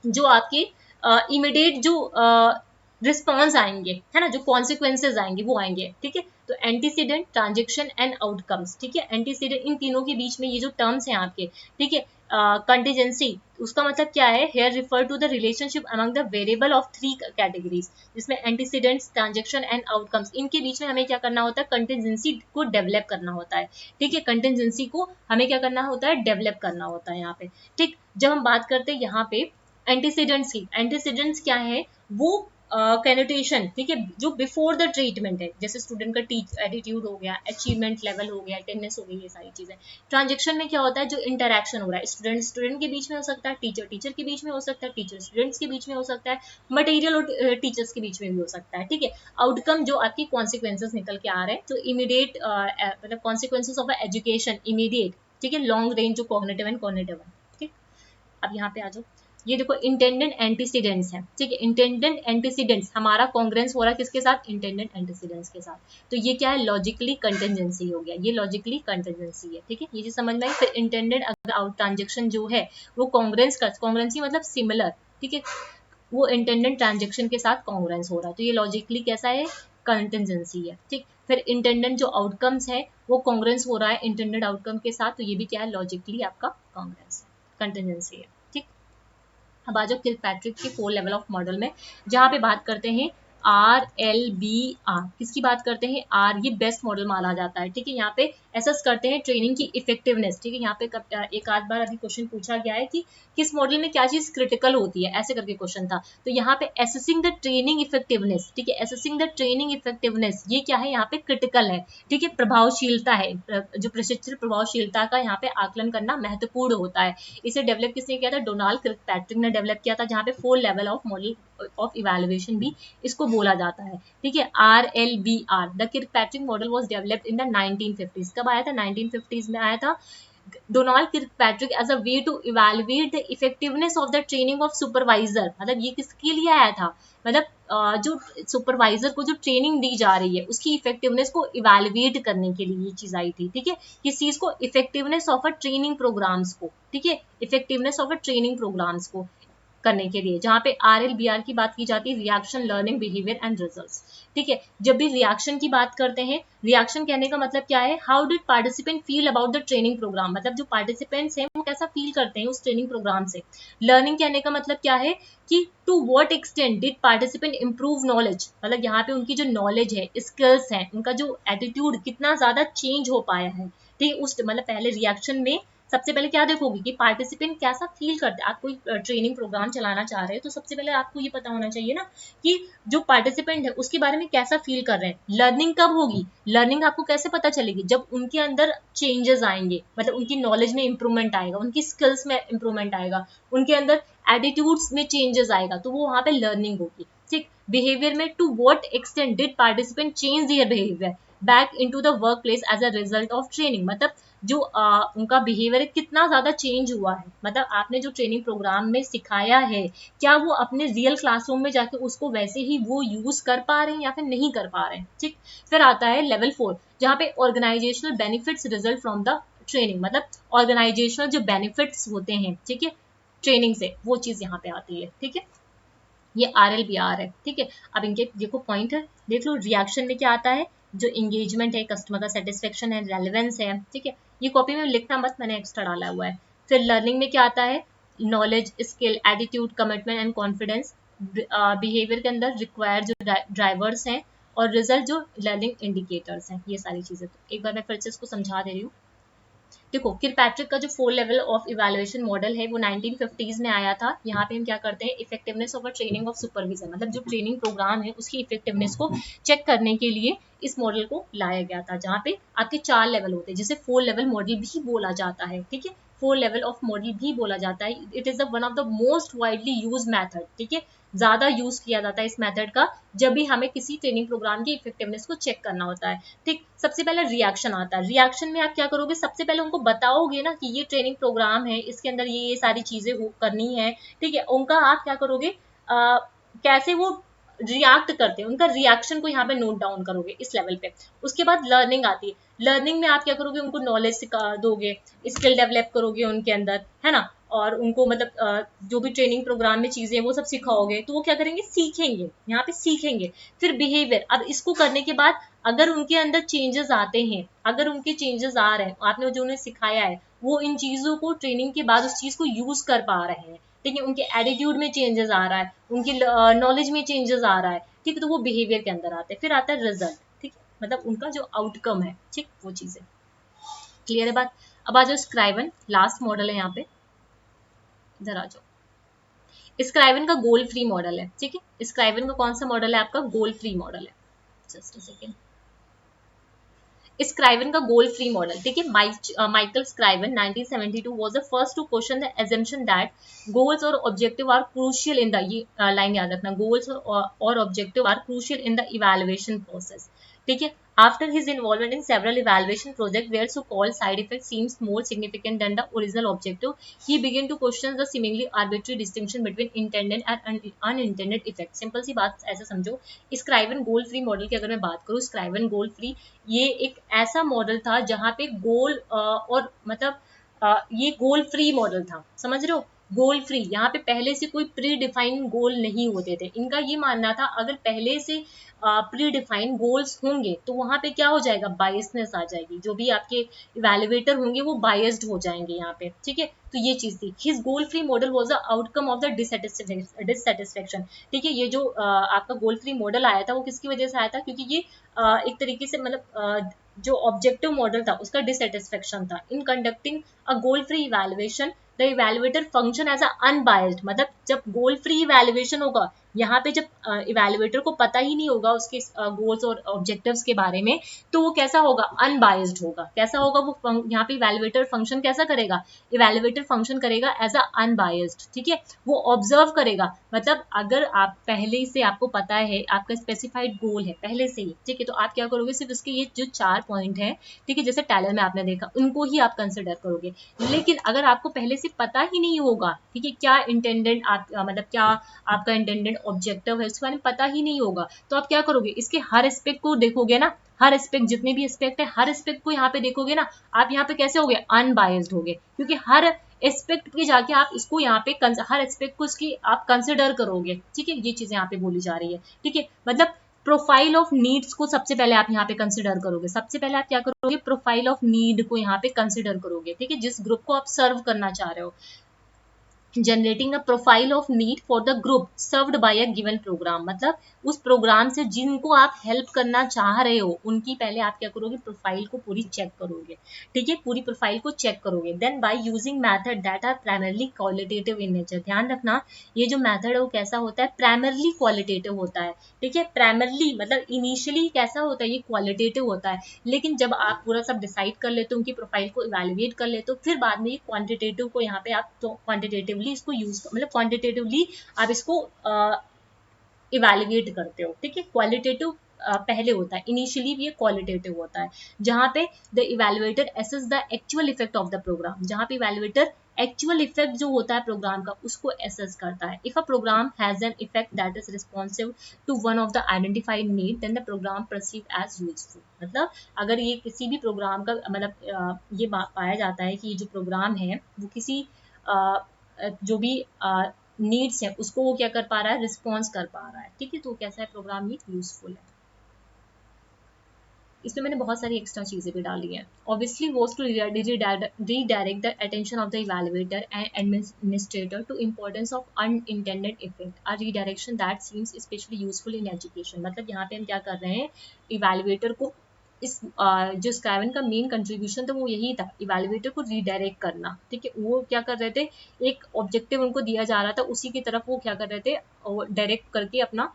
जो आपके इमीडिएट जो रिस्पॉन्स आएंगे, है ना, जो कॉन्सिक्वेंसेज आएंगे वो आएंगे, ठीक है। तो एंटीसीडेंट, ट्रांजेक्शन एंड आउटकम्स, ठीक है, एंटीसीडेंट, इन तीनों के बीच में ये जो टर्म्स हैं आपके, ठीक है, कंटीजेंसी, उसका मतलब क्या है, here refer to the relationship among the variable of 3 categories, जिसमें एंटीसीडेंट्स, ट्रांजेक्शन एंड आउटकम्स, इनके बीच में हमें क्या करना होता है, कंटीजेंसी को डेवलप करना होता है, ठीक है, कंटीजेंसी को हमें क्या करना होता है, डेवलप करना होता है यहाँ पे, ठीक। जब हम बात करते हैं यहाँ पे एंटीसीडेंट्स की, एंटीसीडेंट्स क्या है, वो कैनोटेशन, ठीक है, जो बिफोर द ट्रीटमेंट है, जैसे स्टूडेंट का एटीट्यूड हो गया, अचीवमेंट लेवल हो गया, अटेंडेंस हो गई, ये सारी चीजें। ट्रांजेक्शन में क्या होता है, जो इंटरैक्शन हो रहा है, स्टूडेंट के बीच में हो सकता है, टीचर के बीच में हो सकता है, टीचर स्टूडेंट्स के बीच में हो सकता है, मटेरियल और टीचर्स के बीच में भी हो सकता है, ठीक है। आउटकम जो आपकी कॉन्सिक्वेंसेज निकल के आ रहे हैं, तो इमीडिएट मतलब कॉन्सिक्वेंसेज ऑफ एजुकेशन इमीडिएट, ठीक है, लॉन्ग रेंज जो कॉग्निटिव एंड कॉग्निटिव है, ठीक। अब यहाँ पे आ जाओ, ये देखो इंटेंडेंट एंटीसीडेंट्स हैं, ठीक है, इंटेंडेंट एंटीसीडेंट्स, हमारा कॉन्ग्रेंस हो रहा है किसके साथ, इंटेंडेंट एंटीसीडेंट्स के साथ। तो ये क्या है, लॉजिकली कंटिजेंसी हो गया, ये लॉजिकली कंटिजेंसी है, ठीक है, ये चीज समझ में आई। फिर इंटेंडेंट अगर आउट ट्रांजेक्शन जो है वो कॉन्ग्रेंस का, कॉन्ग्रेंसी मतलब सिमिलर, ठीक है, वो इंटेंडेंट ट्रांजेक्शन के साथ कॉन्ग्रेंस हो रहा है, तो ये लॉजिकली कैसा है, कंटिजेंसी है, ठीक। फिर इंटेंडेंट जो आउटकम्स है वो कॉन्ग्रेंस हो रहा है इंटेंडेड आउटकम के साथ, तो ये भी क्या है, लॉजिकली आपका कॉन्ग्रेंस है, कंटिजेंसी है, ठीक। अब आ जाओ किलपैट्रिक के 4 लेवल ऑफ मॉडल में, जहाँ पे बात करते हैं RLBR किसकी बात करते हैं? R ये बेस्ट मॉडल माना जाता है, ठीक है। यहाँ पे एसेस करते हैं ट्रेनिंग की इफेक्टिवनेस, ठीक है। यहाँ पे एक आध बार अभी क्वेश्चन पूछा गया है कि किस मॉडल में क्या चीज क्रिटिकल होती है, ऐसे करके क्वेश्चन था। तो यहाँ पे एसेसिंग द ट्रेनिंग इफेक्टिवनेस, ठीक है, एसेसिंग द ट्रेनिंग इफेक्टिवनेस ये क्या है? यहाँ पे क्रिटिकल है, ठीक है। प्रभावशीलता है, जो प्रशिक्षण प्रभावशीलता का यहाँ पे आकलन करना महत्वपूर्ण होता है। इसे डेवलप किसने किया था? डोनाल्ड किर्कपैट्रिक ने डेवलप किया था, जहाँ पे 4 level of model of evaluation भी इसको बोला जाता है, ठीक है। RLBR the Kirkpatrick model was developed in the 1950s। कब आया था? 1950s में आया था। Donald Kirkpatrick as a way to evaluate the effectiveness of the training of supervisor, मतलब ये किसके लिए आया था? मतलब जो सुपरवाइजर को जो ट्रेनिंग दी जा रही है उसकी इफेक्टिवनेस को इवैल्यूएट करने के लिए ये चीज आई थी, ठीक है। किस चीज को? Effectiveness of a training programmes को, ठीक है, effectiveness of a training programmes को करने के लिए। जहां पे RLBR की बात की जाती है, reaction, learning, behaviour and results, ठीक है। जब भी रिएक्शन की बात करते हैं, रिएक्शन कहने का मतलब क्या है? How did participant feel about the training programme, मतलब जो पार्टिसिपेंट्स हैं वो कैसा फील करते हैं उस ट्रेनिंग प्रोग्राम से। लर्निंग कहने का मतलब क्या है कि to what extent did participant improve knowledge, मतलब यहाँ पे उनकी जो नॉलेज है, स्किल्स है, उनका जो एटीट्यूड कितना ज्यादा चेंज हो पाया है, ठीक है। उस मतलब पहले रिएक्शन में सबसे पहले क्या देखोगे कि पार्टिसिपेंट कैसा फील करते हैं। आप कोई ट्रेनिंग प्रोग्राम चलाना चाह रहे हैं तो सबसे पहले आपको ये पता होना चाहिए ना कि जो पार्टिसिपेंट है उसके बारे में कैसा फील कर रहे हैं। लर्निंग कब होगी? लर्निंग आपको कैसे पता चलेगी? जब उनके अंदर चेंजेस आएंगे, मतलब उनकी नॉलेज में इंप्रूवमेंट आएगा, उनकी स्किल्स में इंप्रूवमेंट आएगा, उनके अंदर एटीट्यूड्स में चेंजेस आएगा, तो वो वहां पे लर्निंग होगी, ठीक। बिहेवियर में to what extent did participant change their behaviour back into the workplace as a result of training, मतलब जो उनका बिहेवियर कितना ज्यादा चेंज हुआ है, मतलब आपने जो ट्रेनिंग प्रोग्राम में सिखाया है क्या वो अपने रियल क्लासरूम में जाके उसको वैसे ही वो यूज कर पा रहे हैं या फिर नहीं कर पा रहे हैं, ठीक। फिर आता है लेवल 4 जहाँ पे organisational benefits result from the training, मतलब ऑर्गेनाइजेशनल जो बेनिफिट्स होते हैं, ठीक है, ट्रेनिंग से, वो चीज यहाँ पे आती है, ठीक है। ये RLBR है, ठीक है। अब इनके देखो पॉइंट है, देख लो। रिएक्शन में क्या आता है? जो इंगेजमेंट है, कस्टमर का सेटिस्फेक्शन है, रेलेवेंस है, ठीक है। ये कॉपी में लिखना मत, मैंने एक्स्ट्रा डाला हुआ है। फिर लर्निंग में क्या आता है? Knowledge, skill, attitude, commitment and confidence. Behaviour के अंदर रिक्वायर्ड जो ड्राइवर्स हैं, और रिजल्ट जो लर्निंग इंडिकेटर्स हैं, ये सारी चीजें। तो एक बार मैं फिर से इसको समझा दे रही हूँ। देखो किरपैट्रिक का जो 4 लेवल ऑफ इवैल्यूएशन मॉडल है वो 1950s में आया था। यहाँ पे हम क्या करते हैं? Effectiveness of a training of supervision, मतलब जो ट्रेनिंग प्रोग्राम है उसकी इफेक्टिवनेस को चेक करने के लिए इस मॉडल को लाया गया था, जहाँ पे आपके 4 लेवल होते हैं, जिसे 4 लेवल मॉडल भी बोला जाता है, ठीक है। 4 लेवल ऑफ मॉडल भी बोला जाता है। It is the one of the most widely use method, ठीक है। ज्यादा यूज किया जाता है इस मेथड का जब भी हमें किसी ट्रेनिंग प्रोग्राम की इफेक्टिवनेस को चेक करना होता है, ठीक। सबसे पहले रिएक्शन आता है। रिएक्शन में आप क्या करोगे? सबसे पहले उनको बताओगे ना कि ये ट्रेनिंग प्रोग्राम है, इसके अंदर ये सारी चीजें करनी है, ठीक है। उनका आप क्या करोगे? कैसे वो रिएक्ट करते हैं, उनका रिएक्शन को यहाँ पे नोट डाउन करोगे इस लेवल पे। उसके बाद लर्निंग आती है। लर्निंग में आप क्या करोगे? उनको नॉलेज सिखा दोगे, स्किल डेवलप करोगे उनके अंदर, है ना। और उनको मतलब जो भी ट्रेनिंग प्रोग्राम में चीजें वो सब सिखाओगे, तो वो क्या करेंगे? सीखेंगे, यहाँ पे सीखेंगे। फिर बिहेवियर, अब इसको करने के बाद अगर उनके अंदर चेंजेस आते हैं, अगर उनके चेंजेस आ रहे हैं, आपने जो उन्हें सिखाया है वो इन चीजों को ट्रेनिंग के बाद उस चीज को यूज कर पा रहे हैं, ठीक है, उनके एटीट्यूड में चेंजेस आ रहा है, उनकी नॉलेज में चेंजेस आ रहा है, ठीक है, तो वो बिहेवियर के अंदर आते हैं। फिर आता है रिजल्ट, ठीक है, मतलब उनका जो आउटकम है, ठीक, वो चीजें। क्लियर है बात? अब आ जाओ स्क्राइवन, लास्ट मॉडल है यहाँ पे, इधर आ जाओ। स्क्राइवन का गोल फ्री मॉडल है, ठीक है। स्क्राइवन का कौन सा मॉडल है? आपका गोल फ्री मॉडल है। Just a second. स्क्राइवन का गोल फ्री मॉडल, ठीक है। Michael Scriven 1972 was the first to question the assumption that goals और objective are crucial in the, ये लाइन याद रखना, goals और objective are crucial in the evaluation process, ठीक है। After his involvement in several evaluation projects where so-called side effects seems more significant than the original objective, he began to question the seemingly arbitrary distinction between intended and unintended effects. Simple सी बात ऐसे समझो, स्क्राइवन गोल free model की अगर मैं बात करूँ, स्क्राइवन गोल free ये एक ऐसा मॉडल था जहाँ पे गोल और मतलब ये गोल फ्री मॉडल था, समझ रहे हो। गोल फ्री, यहाँ पे पहले से कोई प्री डिफाइंड गोल नहीं होते थे। इनका ये मानना था अगर पहले से प्री डिफाइंड गोल्स होंगे तो वहां पे क्या हो जाएगा, बायसनेस आ जाएगी, जो भी आपके इवेल्युएटर होंगे वो बायस्ड हो जाएंगे यहाँ पे, ठीक है। तो ये चीज थी। His goal free model was the outcome of the dissatisfaction, ठीक है। ये जो आपका गोल फ्री मॉडल आया था वो किसकी वजह से आया था, क्योंकि ये एक तरीके से मतलब जो ऑब्जेक्टिव मॉडल था उसका डिससेटिस्फेक्शन था। In conducting a goal free evaluation the evaluator function as a unbiased, मतलब जब गोल फ्री इवैल्यूएशन होगा, यहाँ पे जब इवैल्यूएटर को पता ही नहीं होगा उसके गोल्स और ऑब्जेक्टिव्स के बारे में, तो वो कैसा होगा, अनबायस्ड होगा। कैसा होगा वो, यहाँ पे इवैल्यूएटर फंक्शन कैसा करेगा, इवैल्यूएटर फंक्शन करेगा एज अ अनबायस्ड, ठीक है। वो ऑब्जर्व करेगा, मतलब अगर आप पहले से आपको पता है आपका स्पेसिफाइड गोल है पहले से ही, ठीक है, तो आप क्या करोगे, सिर्फ इसके ये जो 4 पॉइंट है, ठीक है, जैसे टैलर में आपने देखा, उनको ही आप कंसिडर करोगे। लेकिन अगर आपको पहले से पता ही नहीं होगा, ठीक है, क्या इंटेंडेड आप मतलब क्या आपका इंटेंडेड ऑब्जेक्टिव है उसके बारे में पता ही नहीं होगा, तो आप क्या करोगे, इसके हर एस्पेक्ट को देखोगे ना, हर एस्पेक्ट, जितने भी एस्पेक्ट है हर एस्पेक्ट को यहाँ पे देखोगे ना, आप यहाँ पे कैसे होगे, अनबायस्ड होगे, क्योंकि हर एस्पेक्ट पे जाके आप इसको यहाँ पे हर एस्पेक्ट को इसकी आप कंसिडर करोगे, ठीक है। ये चीजें यहाँ पे बोली जा रही है, ठीक है। मतलब प्रोफाइल ऑफ नीड्स को सबसे पहले आप यहाँ पे कंसिडर करोगे, सबसे पहले आप क्या करोगे, प्रोफाइल ऑफ नीड को यहाँ पे कंसिडर करोगे, ठीक है, जिस ग्रुप को आप सर्व करना चाह रहे हो। Generating a profile of need for the group served by a given programme, मतलब उस प्रोग्राम से जिनको आप हेल्प करना चाह रहे हो उनकी पहले आप क्या करोगे, प्रोफाइल को पूरी चेक करोगे, ठीक है, पूरी प्रोफाइल को चेक करोगे। Then by using method that are primarily qualitative in nature, ध्यान रखना ये जो मेथड है वो कैसा होता है, प्राइमरली क्वालिटेटिव होता है, ठीक है। प्राइमरली मतलब इनिशियली कैसा होता है, ये क्वालिटेटिव होता है, लेकिन जब आप पूरा सब डिसाइड कर लेते हो, उनकी प्रोफाइल को इवेल्युएट कर लेते हो, फिर बाद में ये क्वांटिटेटिव को यहाँ पे आप तो क्वांटिटेटिवली इसको यूज मतलब क्वांटिटेटिवली आप इसको इवेल्युएट करते हो, ठीक है। क्वालिटेटिव पहले होता है, इनिशियली ये क्वालिटेटिव होता है, जहां पे the evaluator assess the actual effect of the programme, जहां पे इवेल्युएटर एक्चुअल इफेक्ट जो होता है प्रोग्राम का उसको एसेस करता है। If a programme has an effect that is responsive to one of the identified need then the programme perceive as useful, मतलब अगर ये किसी भी प्रोग्राम का मतलब ये पाया जाता है कि ये जो प्रोग्राम है वो किसी जो भी नीड्स है उसको वो क्या कर पा रहा है, रिस्पॉन्स कर पा रहा है, ठीक है। तो कैसा है प्रोग्राम, ये यूजफुल है। इसमें मैंने बहुत सारी एक्स्ट्रा चीजें भी डाली हैं। Obviously was to redirect the attention of the evaluator and administrator to importance of unintended effect, a redirection that seems specially useful in education, मतलब यहाँ पे हम क्या कर रहे हैं, इवैल्यूएटर को इस जो स्क्राइवन का मेन कंट्रीब्यूशन था वो यही था, इवैल्यूएटर को रीडायरेक्ट करना, ठीक है। वो क्या कर रहे थे, एक ऑब्जेक्टिव उनको दिया जा रहा था, उसी की तरफ वो क्या कर रहे थे, डायरेक्ट करके अपना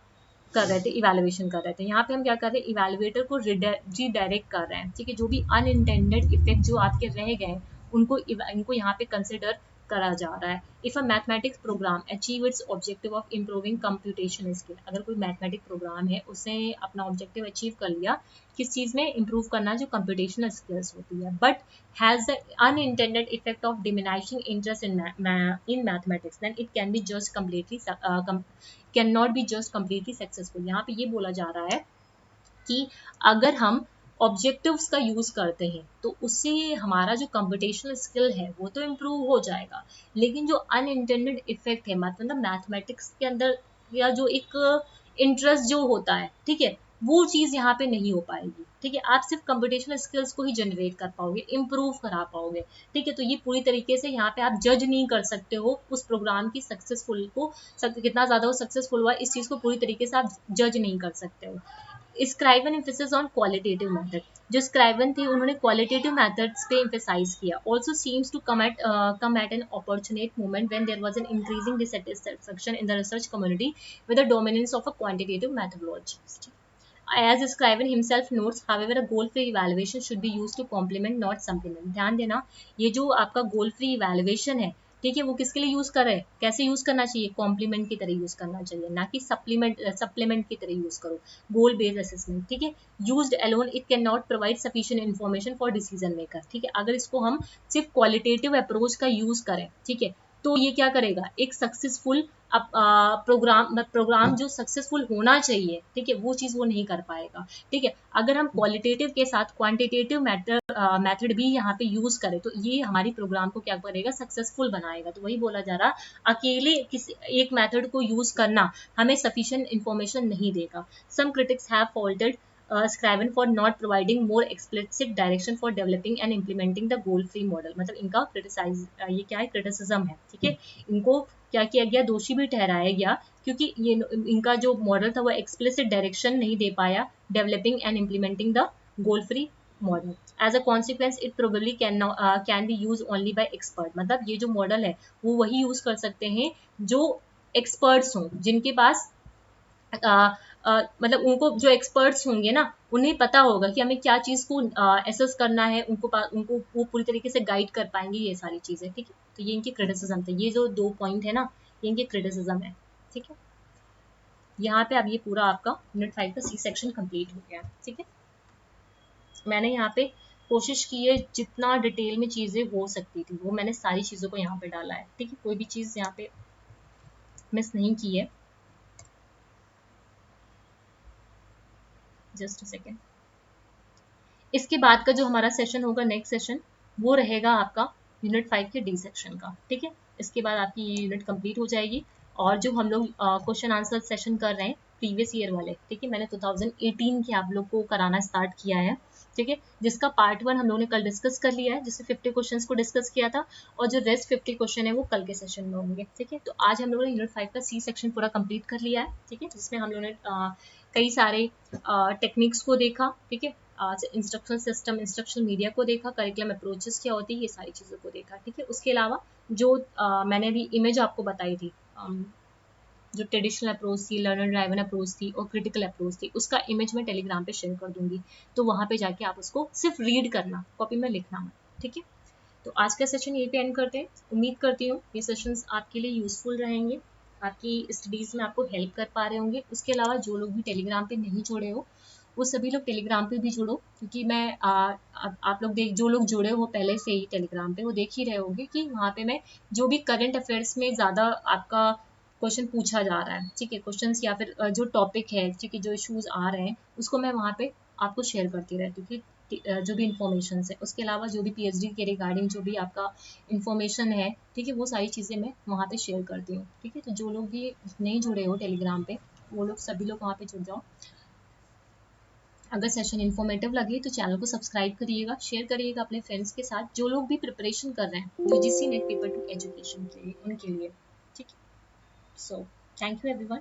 कर रहे थे, इवैल्यूएशन कर रहे थे। यहाँ पे हम क्या कर रहे हैं, इवैल्यूएटर को रीडायरेक्ट कर रहे हैं, ठीक है। जो भी अनइंटेंडेड इफेक्ट जो आपके रह गए उनको इनको यहाँ पे कंसिडर करा जा रहा है। If a mathematics programme achieve its objective of improving computation skill, अगर कोई मैथमेटिक प्रोग्राम है उसने अपना ऑब्जेक्टिव अचीव कर लिया, किस चीज में इंप्रूव करना, जो कंप्यूटेशनल स्किल्स होती है, but has the unintended effect of diminishing interest in mathematics then it can be just completely can not be just completely successful. यहाँ पे ये बोला जा रहा है कि अगर हम ऑब्जेक्टिव्स का यूज करते हैं तो उससे हमारा जो कंप्यूटेशनल स्किल है वो तो इम्प्रूव हो जाएगा, लेकिन जो अनइंटेंडेड इफेक्ट है मतलब मैथमेटिक्स के अंदर या जो एक इंटरेस्ट जो होता है, ठीक है, वो चीज यहाँ पे नहीं हो पाएगी, ठीक है। आप सिर्फ कंप्यूटेशनल स्किल्स को ही जनरेट कर पाओगे, इम्प्रूव करा पाओगे, ठीक है। तो ये पूरी तरीके से यहाँ पे आप जज नहीं कर सकते हो उस प्रोग्राम की सक्सेसफुल को, कितना ज्यादा वो सक्सेसफुल हुआ, इस चीज को पूरी तरीके से आप जज नहीं कर सकते हो। Scriven emphasis on qualitative method, जो स्क्राइवन थे उन्होंने क्वालिटेटिव मेथड्स पे एम्फेसाइज किया। Also seems to come at an opportune moment when there was an increasing dissatisfaction in the research community with the dominance of a quantitative methodology. As Scriven himself notes, however, a goal-free evaluation should be used to complement, not supplement. ध्यान देना, ये जो आपका goal-free evaluation है, ठीक है, वो किसके लिए यूज कर रहे हैं, कैसे यूज करना चाहिए, कॉम्प्लीमेंट की तरह यूज करना चाहिए, ना कि सप्लीमेंट की तरह यूज करो। गोल बेस्ड असेसमेंट, ठीक है, used alone it can not provide sufficient information for decision maker, ठीक है। अगर इसको हम सिर्फ क्वालिटेटिव अप्रोच का यूज करें, ठीक है, तो ये क्या करेगा, एक सक्सेसफुल प्रोग्राम जो सक्सेसफुल होना चाहिए, ठीक है, वो चीज वो नहीं कर पाएगा। ठीक है, अगर हम क्वालिटेटिव के साथ क्वांटिटेटिव मेथड भी यहाँ पे यूज करें तो ये हमारी प्रोग्राम को क्या करेगा, सक्सेसफुल बनाएगा। तो वही बोला जा रहा, अकेले किसी एक मेथड को यूज करना हमें सफिशिएंट इंफॉर्मेशन नहीं देगा। Some critics have faulted Scriven for not providing more explicit direction for developing and implementing the goal free model। मतलब इनका क्रिटिसाइज, ये क्या है, क्रिटिसिज्म है। ठीक है, इनको क्या किया गया, दोषी भी ठहराया गया, क्योंकि ये इनका जो मॉडल था वो एक्सप्लिसिट डायरेक्शन नहीं दे पाया developing and implementing the goal free model. As a consequence it probably can be use only by expert. मतलब ये जो मॉडल है वो वही यूज कर सकते हैं जो एक्सपर्ट्स हों, जिनके पास मतलब उनको जो एक्सपर्ट्स होंगे ना, उन्हें पता होगा कि हमें क्या चीज को एसेस करना है, उनको वो पूरी तरीके से गाइड कर पाएंगे ये सारी चीजें। ठीक है, तो ये इनकी क्रिटिसिज्म थे, ये जो 2 पॉइंट है ना, ये इनकी क्रिटिसिज्म है। ठीक है, यहाँ पे अब ये पूरा आपका यूनिट 5 का सी सेक्शन कंप्लीट हो गया। ठीक है, मैंने यहाँ पे कोशिश की है जितना डिटेल में चीजें हो सकती थी वो मैंने सारी चीजों को यहाँ पे डाला है। ठीक है, कोई भी चीज यहाँ पे मिस नहीं की है। Just a second. इसके बाद का जो हमारा सेशन होगा, नेक्स्ट सेशन, वो रहेगा आपका यूनिट 5 के डी सेक्शन का। ठीक है, इसके बाद आपकी ये यूनिट कंप्लीट हो जाएगी। और जो हम लोग क्वेश्चन आंसर सेशन कर रहे हैं प्रीवियस ईयर वाले, ठीक है, मैंने 2018 के आप लोग को कराना स्टार्ट किया है। ठीक है, जिसका पार्ट 1 हम लोगों ने कल डिस्कस कर लिया है, जिससे 50 क्वेश्चंस को डिस्कस किया था, और जो रेस्ट 50 क्वेश्चन है वो कल के सेशन में होंगे। ठीक है, तो आज हम लोगों ने यूनिट 5 का सी सेक्शन पूरा कंप्लीट कर लिया है। ठीक है, जिसमें हम लोगों ने कई सारे टेक्निक्स को देखा। ठीक है, इंस्ट्रक्शन सिस्टम, इंस्ट्रक्शन मीडिया को देखा, करिकुलम अप्रोचेस क्या होती है, ये सारी चीज़ों को देखा। ठीक है, उसके अलावा जो मैंने भी इमेज आपको बताई थी, जो ट्रेडिशनल अप्रोच थी, लर्नर ड्राइवन अप्रोच थी और क्रिटिकल अप्रोच थी, उसका इमेज मैं टेलीग्राम पे शेयर कर दूंगी। तो वहाँ पे जाके आप उसको सिर्फ रीड करना, कॉपी में लिखना मत। ठीक है, तो आज का सेशन यहीं पे एंड करते हैं। उम्मीद करती हूँ ये सेशंस आपके लिए यूजफुल रहेंगे, आपकी स्टडीज़ में आपको हेल्प कर पा रहे होंगे। उसके अलावा जो लोग भी टेलीग्राम पे नहीं जुड़े हो, वो सभी लोग टेलीग्राम पे भी जुड़ो, क्योंकि मैं आप लोग जो लोग जुड़े हो पहले से ही टेलीग्राम पे, वो देख ही रहे होंगे कि वहाँ पे मैं जो भी करंट अफेयर्स में ज़्यादा आपका क्वेश्चन पूछा जा रहा है, ठीक है, क्वेश्चन या फिर जो टॉपिक है, ठीक है, जो इशूज आ रहे हैं, उसको मैं वहाँ पे आपको शेयर करती रहती हूँ कि जो भी इंफॉर्मेशन है। उसके अलावा जो भी पीएचडी के रिगार्डिंग जो भी आपका इंफॉर्मेशन है, ठीक है, वो सारी चीज़ें मैं वहाँ पे शेयर करती हूँ। ठीक है, तो जो लोग भी नहीं जुड़े हो टेलीग्राम पे, वो लोग सभी लोग वहाँ पे जुड़ जाओ। अगर सेशन इन्फॉर्मेटिव लगे तो चैनल को सब्सक्राइब करिएगा, शेयर करिएगा अपने फ्रेंड्स के साथ जो लोग भी प्रिपरेशन कर रहे हैं यूजीसी नेट पेपर 2 एजुकेशन के लिए, उनके लिए। ठीक है, सो थैंक यू एवरीवन।